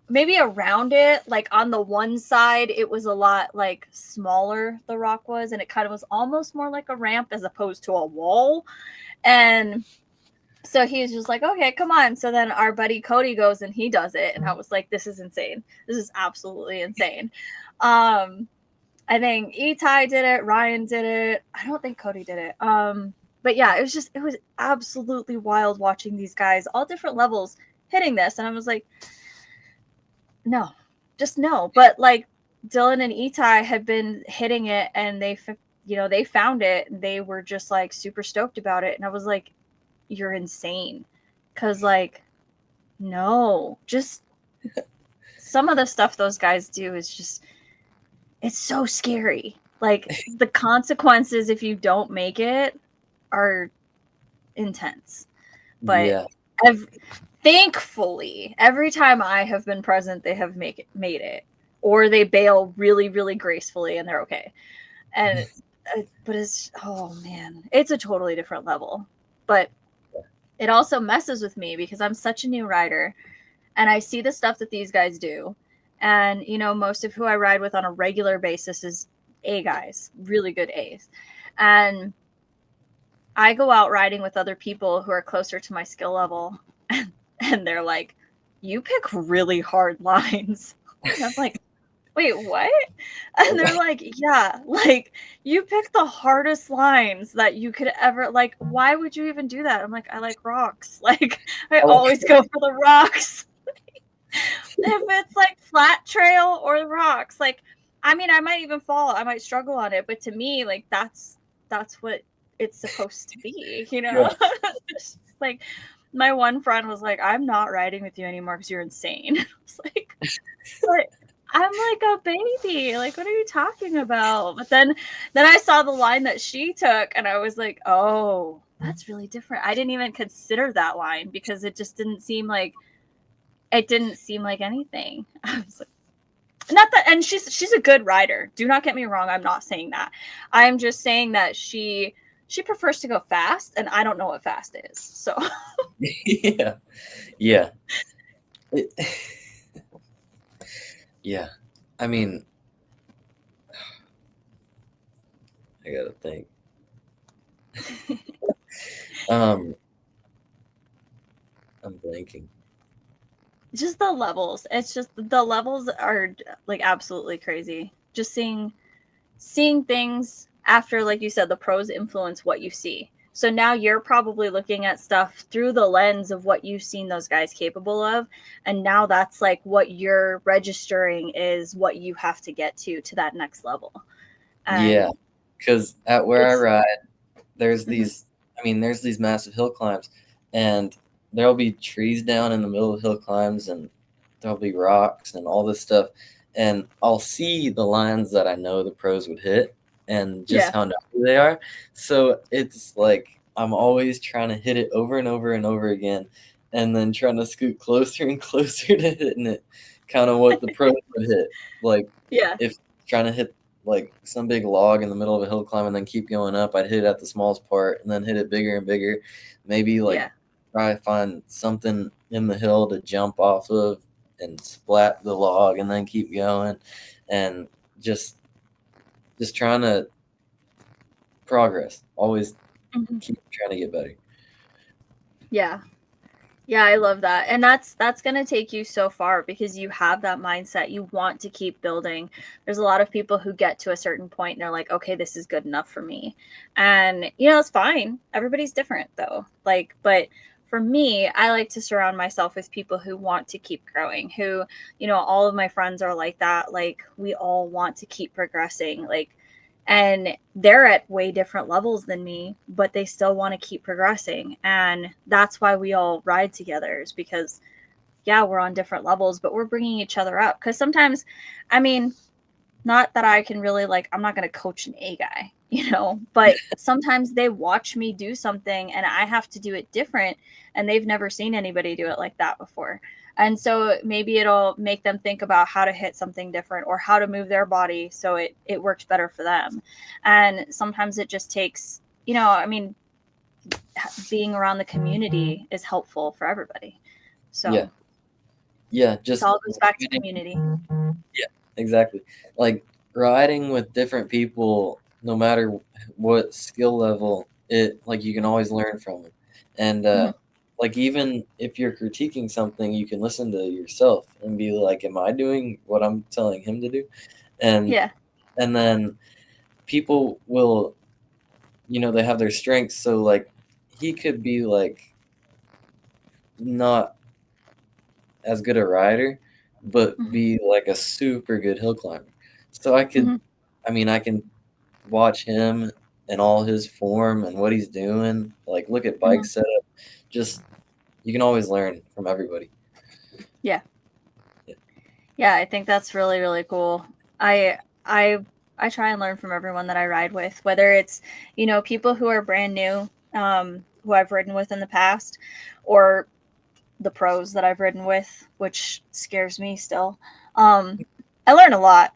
maybe around it, like on the one side, it was a lot like smaller, the rock was, and it kind of was almost more like a ramp as opposed to a wall. And so he's just like, okay, come on. So then our buddy Cody goes and he does it. And I was like, this is insane. This is absolutely insane. I think Itai did it, Ryan did it. I don't think Cody did it. But yeah, it was absolutely wild watching these guys, all different levels, hitting this. And I was like, no, just no. But like Dylan and Itai had been hitting it, and they found it. And they were just like super stoked about it. And I was like, you're insane. Cause like, no, just some of the stuff those guys do is just, it's so scary. Like the consequences if you don't make it are intense. But Yeah. ev- thankfully, every time I have been present, they have made it, or they bail really, really gracefully, and they're okay. And but it's, oh man, it's a totally different level. But it also messes with me because I'm such a new rider, and I see the stuff that these guys do, and most of who I ride with on a regular basis is A guys, really good A's, and I go out riding with other people who are closer to my skill level, and they're like, "You pick really hard lines." And I'm like, "Wait, what?" And they're like, "Yeah, like you pick the hardest lines that you could ever like. Why would you even do that?" I'm like, "I like rocks. Like I Oh, always go for the rocks. If it's like flat trail or the rocks, like I mean, I might even fall. I might struggle on it, but to me, like that's what it's supposed to be, you know?" yeah. It's like my one friend was like, "I'm not riding with you anymore because you're insane." I was like, "But I'm like a baby. Like, what are you talking about?" But then I saw the line that she took, and I was like, "Oh, that's really different." I didn't even consider that line because it didn't seem like anything. I was like, not that, and she's a good rider. Do not get me wrong. I'm not saying that. I'm just saying that she prefers to go fast, and I don't know what fast is. So Yeah. Yeah. It- yeah. I mean, I gotta think. Um, I'm blanking. just the levels. It's just the levels are like absolutely crazy. Just seeing things after, like you said, the pros influence what you see. So now you're probably looking at stuff through the lens of what you've seen those guys capable of. And now that's like what you're registering is what you have to get to that next level. Yeah, And because at where I it's, ride, there's mm-hmm, these. I mean, there's these massive hill climbs, and there'll be trees down in the middle of hill climbs, and there'll be rocks and all this stuff, and I'll see the lines that I know the pros would hit, and just yeah. how knowledgeable they are. So it's like I'm always trying to hit it over and over and over again, and then trying to scoot closer and closer to hitting it, kind of what the pros would hit. Like Yeah. if trying to hit like some big log in the middle of a hill climb and then keep going up, I'd hit it at the smallest part and then hit it bigger and bigger. Maybe like Yeah. try to find something in the hill to jump off of and splat the log and then keep going, and just just trying to progress. Always Mhm. keep trying to get better. Yeah. Yeah, I love that. And that's going to take you so far because you have that mindset. You want to keep building. There's a lot of people who get to a certain point and they're like, "Okay, this is good enough for me." And it's fine. Everybody's different though. Like, but for me, I like to surround myself with people who want to keep growing, who, all of my friends are like that. Like, we all want to keep progressing. Like, and they're at way different levels than me, but they still want to keep progressing. And that's why we all ride together, is because yeah, we're on different levels, but we're bringing each other up. Because sometimes, I mean, not that I can really, like, I'm not going to coach an A guy, but sometimes they watch me do something and I have to do it different, and they've never seen anybody do it like that before. And so maybe it'll make them think about how to hit something different or how to move their body so it works better for them. And sometimes it just takes, I mean, being around the community is helpful for everybody. Yeah. So Yeah. it all goes back to community. Yeah, exactly. Like riding with different people, no matter what skill level, it like you can always learn from them. And Hmm. like even if you're critiquing something, you can listen to yourself and be like, "Am I doing what I'm telling him to do?" And Yeah. and then people will, they have their strengths. So like he could be like not as good a rider, but Hmm. be like a super good hill climber. So Hmm. I can watch him and all his form and what he's doing. Like look at bike Hmm. setup. Just you can always learn from everybody. Yeah. Yeah. Yeah, I think that's really, really cool. I I try and learn from everyone that I ride with, whether it's, people who are brand new, who I've ridden with in the past, or the pros that I've ridden with, which scares me still. I learn a lot.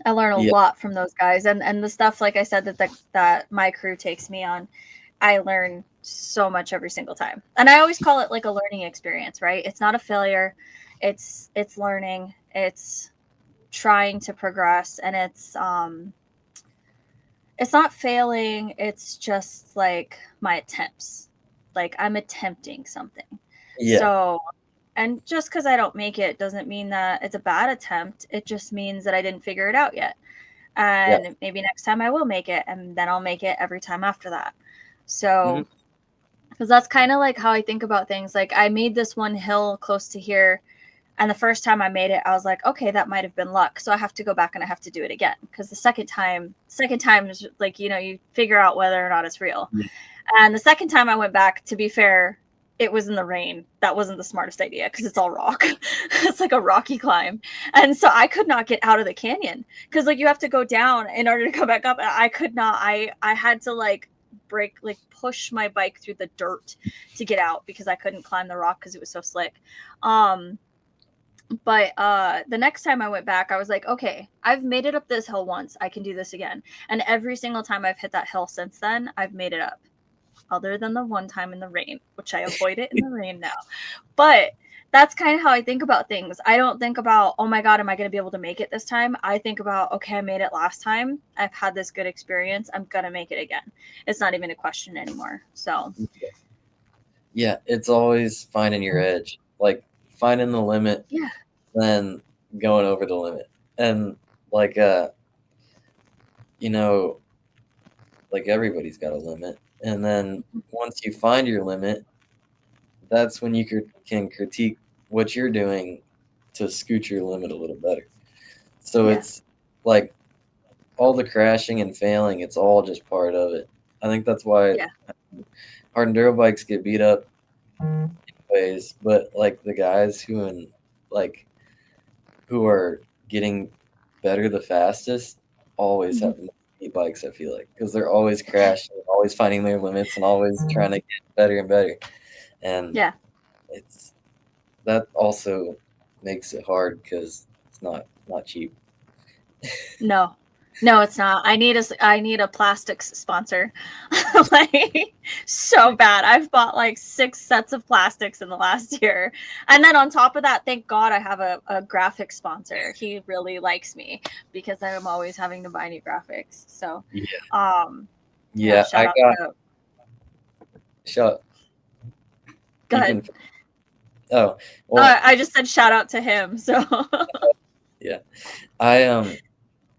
I learn a Yeah, lot from those guys, and the stuff, like I said, that my crew takes me on. I learn so much every single time, and I always call it like a learning experience. Right? It's not a failure. It's learning. It's trying to progress, and it's not failing. It's just like my attempts. Like I'm attempting something. yeah, So, and just because I don't make it doesn't mean that it's a bad attempt. It just means that I didn't figure it out yet. yeah. And maybe next time I will make it, and then I'll make it every time after that. Hmm. So, because that's kind of like how I think about things. Like I made this one hill close to here, and the first time I made it, I was like, okay, that might have been luck. So I have to go back and I have to do it again. Because the second time is like, you figure out whether or not it's real. Yeah, And the second time I went back, to be fair, it was in the rain. That wasn't the smartest idea because it's all rock. It's like a rocky climb. And so I could not get out of the canyon because like you have to go down in order to come back up. And I could not. I had to like push my bike through the dirt to get out because I couldn't climb the rock because it was so slick. Um but the next time I went back, I was like, okay, I've made it up this hill once. I can do this again. And every single time I've hit that hill since then, I've made it up, other than the one time in the rain, which I avoid it in the rain now. But that's kind of how I think about things. I don't think about, oh my God, am I going to be able to make it this time? I think about, okay, I made it last time. I've had this good experience. I'm going to make it again. It's not even a question anymore. So, yeah. It's always finding your edge, like finding the limit, yeah. then going over the limit, and like you know, like everybody's got a limit, and then once you find your limit, that's when you can critique what you're doing to scoot your limit a little better. So Yeah. it's like all the crashing and failing, it's all just part of it. I think that's why Yeah. hard enduro bikes get beat up ways, but like the guys like who are getting better the fastest always Hmm. have the most beat bikes. I feel like because they're always crashing, always finding their limits, and always trying to get better and better. And Yeah. it's that also makes it hard because it's not cheap. No. No, it's not. I need a plastics sponsor. Like so bad. I've bought like 6 sets of plastics in the last year. And then on top of that, thank God I have a graphic sponsor. He really likes me because I'm always having to buy new graphics. So Yeah, yeah, yeah. shout I out got to shut. go You ahead. can. Oh well, I just said shout out to him. So yeah. I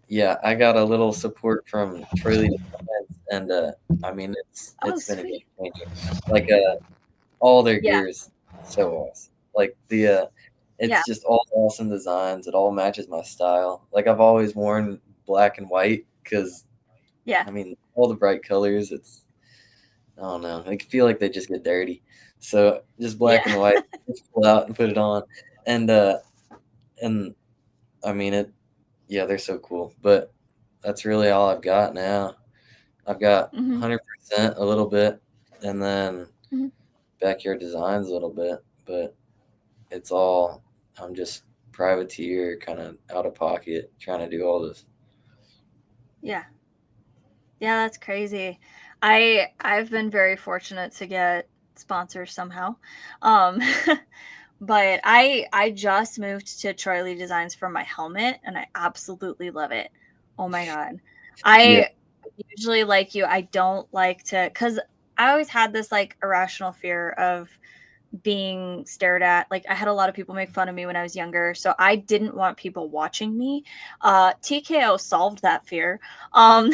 Yeah, I got a little support from Troy Lee Defense, and I mean oh it's been a game sweet. changer. Like all their Yeah. gears so awesome. Like Yeah. it's just all awesome designs. It all matches my style. Like I've always worn black and white because Yeah. I mean all the bright colors. It's I don't know. I feel like they just get dirty. So just black Yeah. and white, just pull out and put it on, and and I mean it. Yeah, they're so cool. But that's really all I've got now. I've got Hmm. 100% a little bit, and then Hmm. backyard designs a little bit, but it's all I'm just privateer, kind of out of pocket, trying to do all this. Yeah. Yeah, that's crazy. I've been very fortunate to get sponsors somehow. Um but I just moved to Troy Lee Designs for my helmet and I absolutely love it. Oh my god. Yeah, I usually like you, I don't like to cuz I always had this like irrational fear of being stared at. Like I had a lot of people make fun of me when I was younger, so I didn't want people watching me. TKO solved that fear. Um,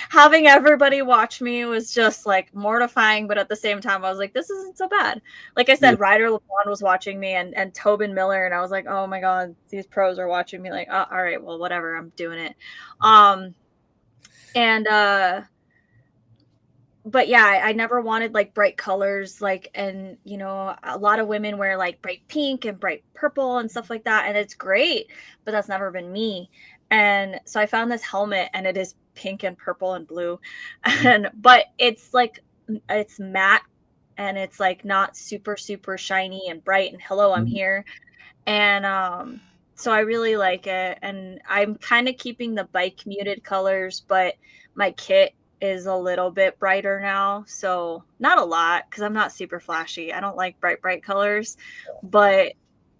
having everybody watch me was just like mortifying, but at the same time, I was like, this isn't so bad. Like I yeah, said, Ryder LeBron was watching me, and Tobin Miller, and I was like, oh my god, these pros are watching me. Like, oh, all right, well, whatever, I'm doing it. Um, and but yeah, I never wanted like bright colors, like, and you know, a lot of women wear like bright pink and bright purple and stuff like that, and it's great, but that's never been me. And so I found this helmet, and it is pink and purple and blue, Mhm. and but it's like it's matte, and it's like not super super shiny and bright and hello, I'm Mhm. here. And so I really like it, and I'm kind of keeping the bike muted colors, but my kit is a little bit brighter now, so not a lot because I'm not super flashy. I don't like bright colors, but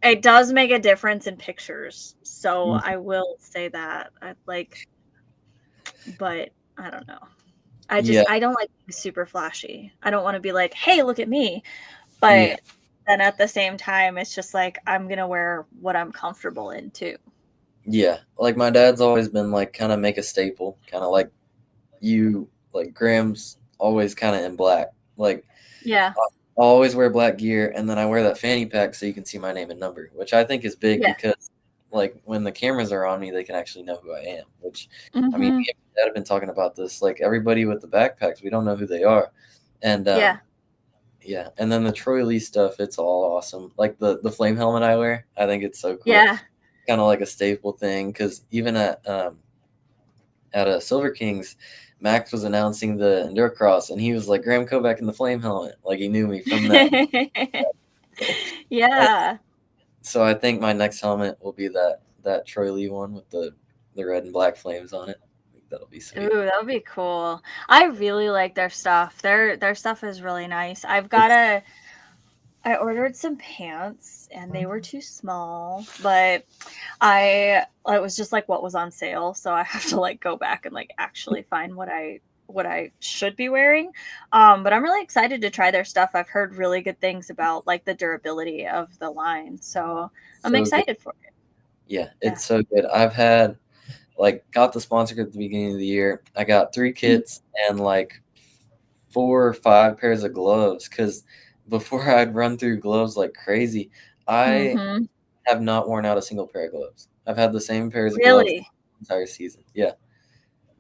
it does make a difference in pictures. So Mhm. I will say that. I like, but I don't know. Yeah, I don't like being super flashy. I don't want to be like, "Hey, look at me." yeah, But then at the same time, it's just like I'm gonna wear what I'm comfortable in too. yeah. Like my dad's always been like kind of make a staple, kind of like you, like Graham's always kind of in black. Like Yeah. I always wear black gear, and then I wear that fanny pack so you can see my name and number, which I think is big Yeah. because, like, when the cameras are on me, they can actually know who I am. Which, I mean, Mhm. me and my dad have been talking about this. Like everybody with the backpacks, we don't know who they are, and Yeah. yeah. And then the Troy Lee stuff, it's all awesome. Like the flame helmet I wear, I think it's so cool. Yeah. Kind of like a staple thing because even at a Silver Kings, Max was announcing the Endurocross, and he was like Graham Kobak in the flame helmet, like he knew me from that. And Yeah. so I think my next helmet will be that Troy Lee one with the red and black flames on it. I think that'll be Ooh, sweet. that would be cool. I really like their stuff. Their stuff is really nice. It's I ordered some pants and they were too small, but I it was just like what was on sale, so I have to like go back and like actually find what I should be wearing. But I'm really excited to try their stuff. I've heard really good things about like the durability of the line, so I'm so good. excited for it. Yeah, Yeah. it's so good. I've had like got the sponsor at the beginning of the year. I got 3 Mhm. kits and like 4 or 5 pairs of gloves because before I'd run through gloves like crazy. I Mhm. have not worn out a single pair of gloves. I've had the same pairs of gloves Really? the entire season. Yeah.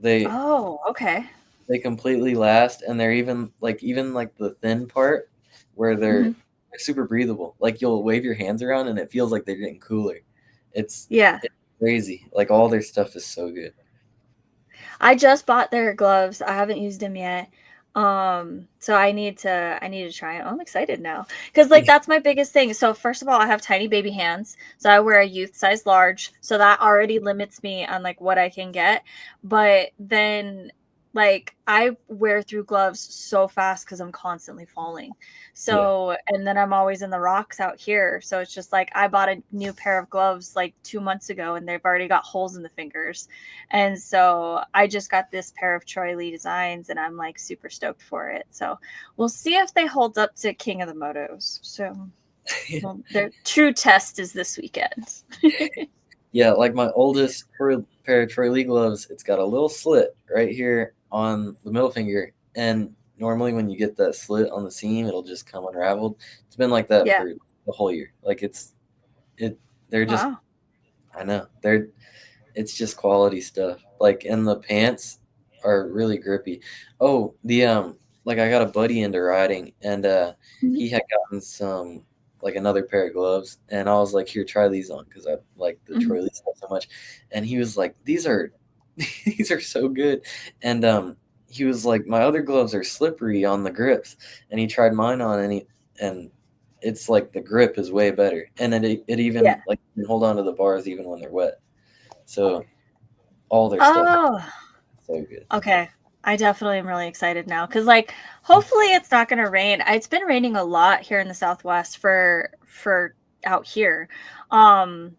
They Oh, okay. they completely last, and they're even like the thin part where Mhm. they're super breathable. Like you'll wave your hands around and it feels like they're getting cooler. It's Yeah. it's crazy. Like all their stuff is so good. I just bought their gloves. I haven't used them yet. So I need to try it. I'm excited now. Cuz like that's my biggest thing. So first of all, I have tiny baby hands. So I wear a youth size large. So that already limits me on like what I can get. But then like I wear through gloves so fast cuz I'm constantly falling. Yeah. So and then I'm always in the rocks out here. So it's just like I bought a new pair of gloves like 2 months ago and they've already got holes in the fingers. And so I just got this pair of Troy Lee designs and I'm like super stoked for it. So we'll see if they hold up to King of the Motos. So well, their true test is this weekend. Yeah, like my oldest pair of Troy Lee gloves, it's got a little slit right here on the middle finger, and normally when you get that slit on the seam, it'll just come unraveled. It's been like that Yeah. for the whole year. Like it they're just Wow. I know. It's just quality stuff. Like, and the pants are really grippy. Oh, like I got a buddy into riding, and Mhm. he had gotten some like another pair of gloves, and I was like, "Here, try these on," because I like the Mhm. Troy Lee stuff so much. And he was like, "These are, these are so good," and he was like, "My other gloves are slippery on the grips," and he tried mine on, and it's like the grip is way better, and it Yeah. even like you can hold on to the bars even when they're wet. So all their stuff is Oh, so good. okay. I definitely am really excited now because, like, hopefully it's not going to rain. It's been raining a lot here in the Southwest for out here. Um,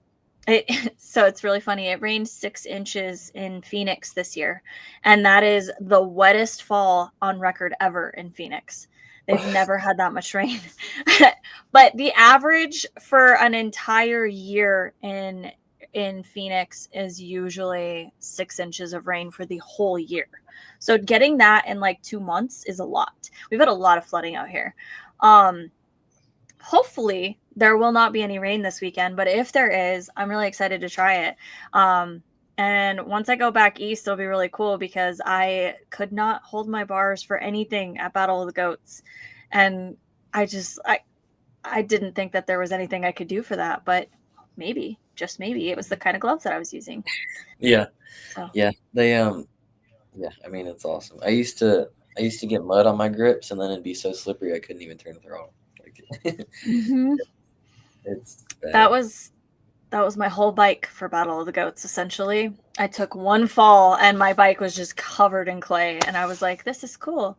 it so it's really funny. It rained 6 inches in Phoenix this year, and that is the wettest fall on record ever in Phoenix. They've never had that much rain. But the average for an entire year in Phoenix is usually 6 inches of rain for the whole year. So getting that in like 2 months is a lot. We've had a lot of flooding out here. Um, Hopefully there will not be any rain this weekend, but if there is, I'm really excited to try it. And once I go back east, it'll be really cool because I could not hold my bars for anything at Battle of the Goats. And I just, I didn't think that there was anything I could do for that, but maybe, just maybe, it was the kind of gloves that I was using. Yeah, So, yeah. They yeah. I mean, it's awesome. I used to get mud on my grips, and then it'd be so slippery I couldn't even turn the throttle. Like, hmm it's that bad. was that was my whole bike for Battle of the Goats. Essentially, I took one fall and my bike was just covered in clay, and I was like, "This is cool.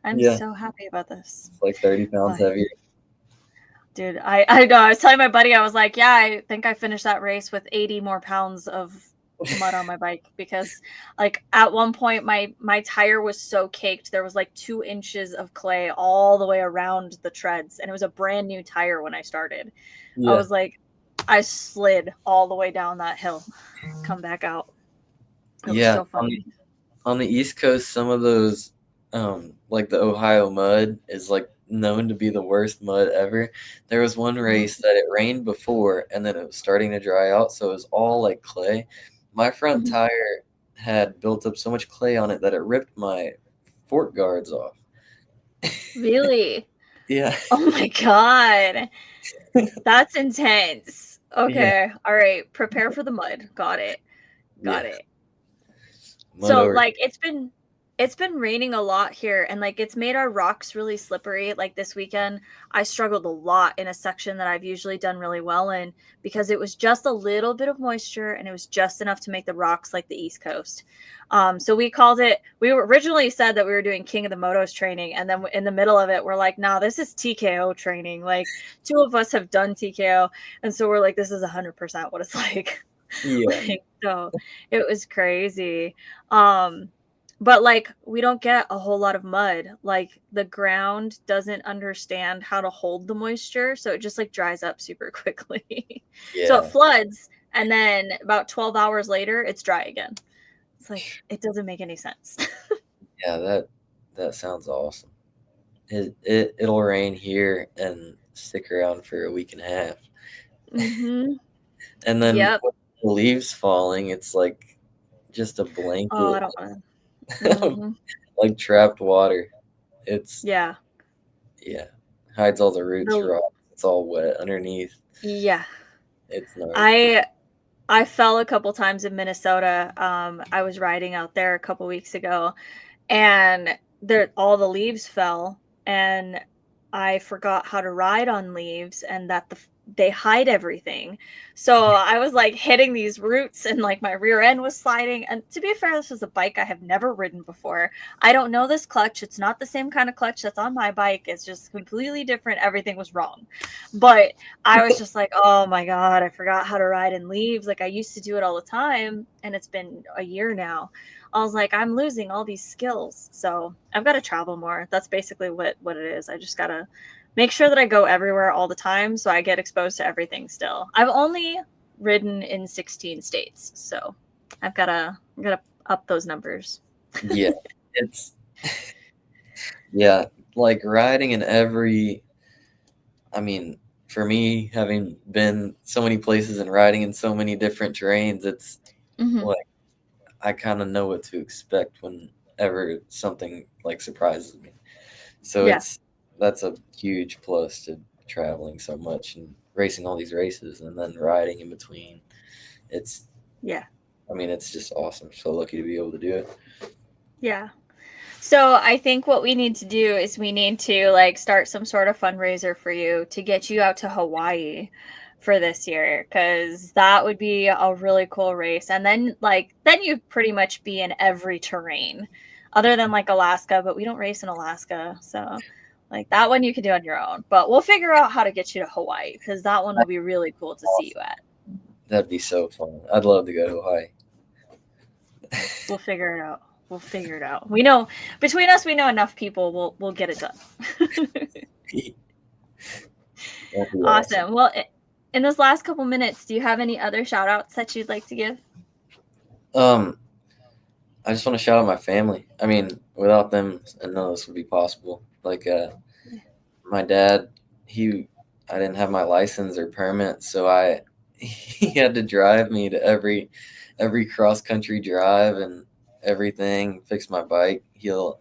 I'm Yeah, so happy about this." it's like 30 pounds But heavier. dude, I know. I was telling my buddy, I was like, yeah, I think I finished that race with 80 more pounds of mud on my bike because like at one point my tire was so caked there was like 2 inches of clay all the way around the treads, and it was a brand new tire when I started. I Yeah, was like, I slid all the way down that hill, come back out. It was yeah. so funny. On the East Coast, some of those, like the Ohio mud, is like known to be the worst mud ever. There was one Mhm. race that it rained before, and then it was starting to dry out, so it was all like clay. My front Mhm. tire had built up so much clay on it that it ripped my fork guards off. Really? Yeah, Oh my god. That's intense. yeah, Okay. All right. Prepare for the mud. Got it. yeah. Got it. Mud So over. like it's been raining a lot here, and like it's made our rocks really slippery. Like this weekend, I struggled a lot in a section that I've usually done really well in because it was just a little bit of moisture and it was just enough to make the rocks like the East Coast. So we called it. We were originally said that we were doing King of the Motos training, and then in the middle of it, we're like, "Nah, this is TKO training." Like two of us have done TKO, and so we're like, "This is 100% what it's like." Yeah, Like so, it was crazy. Um, but like we don't get a whole lot of mud. Like the ground doesn't understand how to hold the moisture, so it just like dries up super quickly. So it yeah, floods and then about 12 hours later it's dry again. It's like it doesn't make any sense. yeah. That sounds awesome. It'll rain here and stick around for a week and a half. Mhm. And then Yep. with the leaves falling, it's like just a Oh, I blanket don't want to. of Mhm. like trapped water. It's Yeah. yeah, hides all the roots, The rocks. It's all wet underneath. yeah. It's gnarly. I I fell a couple times in Minnesota. I was riding out there a couple weeks ago, and there all the leaves fell, and I forgot how to ride on leaves, and that they hide everything. So I was like hitting these roots, and like my rear end was sliding. And to be fair, this is a bike I have never ridden before. I don't know this clutch. It's not the same kind of clutch that's on my bike. It's just completely different. Everything was wrong. But I was just like, oh my God, I forgot how to ride in leaves. Like I used to do it all the time, and it's been a year now. I was like, I'm losing all these skills. So I've got to travel more. That's basically what it is. I just gotta make sure that I go everywhere all the time so I get exposed to everything still. I've only ridden in 16 states, so I've gotta up those numbers. Yeah, it's yeah, like riding in every. I mean, for me, having been so many places and riding in so many different terrains, it's hmm like I kind of know what to expect whenever something like surprises me. So Yeah, that's a huge plus to traveling so much and racing all these races and then riding in between. It's yeah, I mean, it's just awesome. So lucky to be able to do it. yeah. So I think what we need to do is we need to like start some sort of fundraiser for you to get you out to Hawaii for this year, because that would be a really cool race. And then you'd pretty much be in every terrain other than like Alaska, but we don't race in Alaska. So like that one you can do on your own. But we'll figure out how to get you to Hawaii because that one will That's be really cool to see you awesome. at. That'd be so fun. I'd love to go to Hawaii. We'll figure it out. We'll figure it out. We know between us we know enough people. We'll get it done. That'd be awesome. Awesome. Well, in those last couple minutes, do you have any other shout outs that you'd like to give? Um, I just want to shout out my family. I mean, without them, none of this would be possible. Like, my dad, he, I didn't have my license or permit, so he had to drive me to every cross country drive and everything, fix my bike. He'll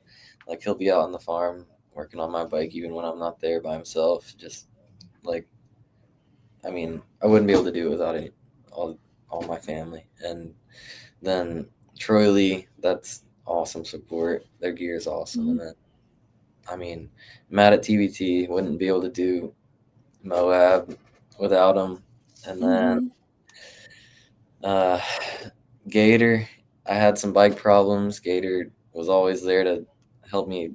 be out on the farm working on my bike even when I'm not there by himself. Just like, I mean, I wouldn't be able to do it without all all my family. And then Troy Lee, that's awesome support. Their gear is awesome. And then, I mean, Matt at TBT wouldn't be able to do Moab without him. And then Mm-hmm. uh, Gator, I had some bike problems. Gator was always there to help me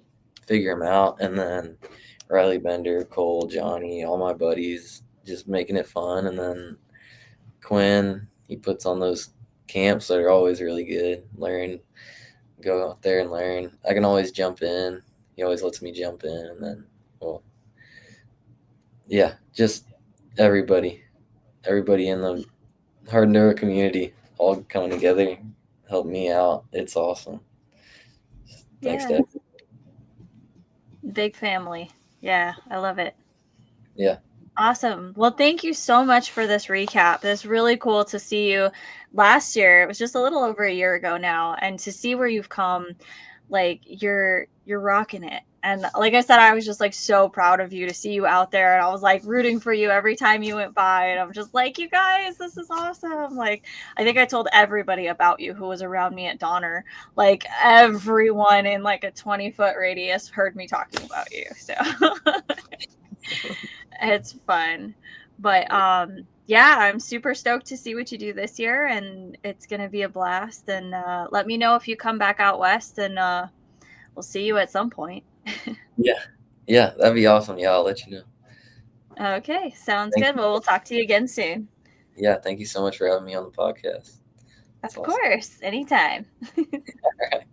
figure them out. And then Riley Bender, Cole, Johnny, all my buddies, just making it fun. And then Quinn, he puts on those camps that are always really good. Go out there and learn. I can always jump in. He always lets me jump in. And then, well, yeah, just everybody, everybody in the hard enduro community all coming together, help me out. It's awesome. Thanks, Yeah. Dad. Big family. Yeah, I love it. Yeah. Awesome. Well, thank you so much for this recap. It's really cool to see you last year. It was just a little over a year ago now, and to see where you've come, like you're rocking it. And like I said, I was just like so proud of you to see you out there, and I was like rooting for you every time you went by, and I'm just like, you guys, this is awesome. Like, I think I told everybody about you who was around me at Donner. Like, everyone in like a 20-foot radius heard me talking about you. So it's fun. But yeah, I'm super stoked to see what you do this year, and it's going to be a blast. And let me know if you come back out west, and we'll see you at some point. Yeah. Yeah, that'd be awesome. Yeah, I'll let you know. Okay, sounds Thank good. you. Well, we'll talk to you again soon. Yeah, thank you so much for having me on the podcast. That's Of awesome. course, anytime. All right.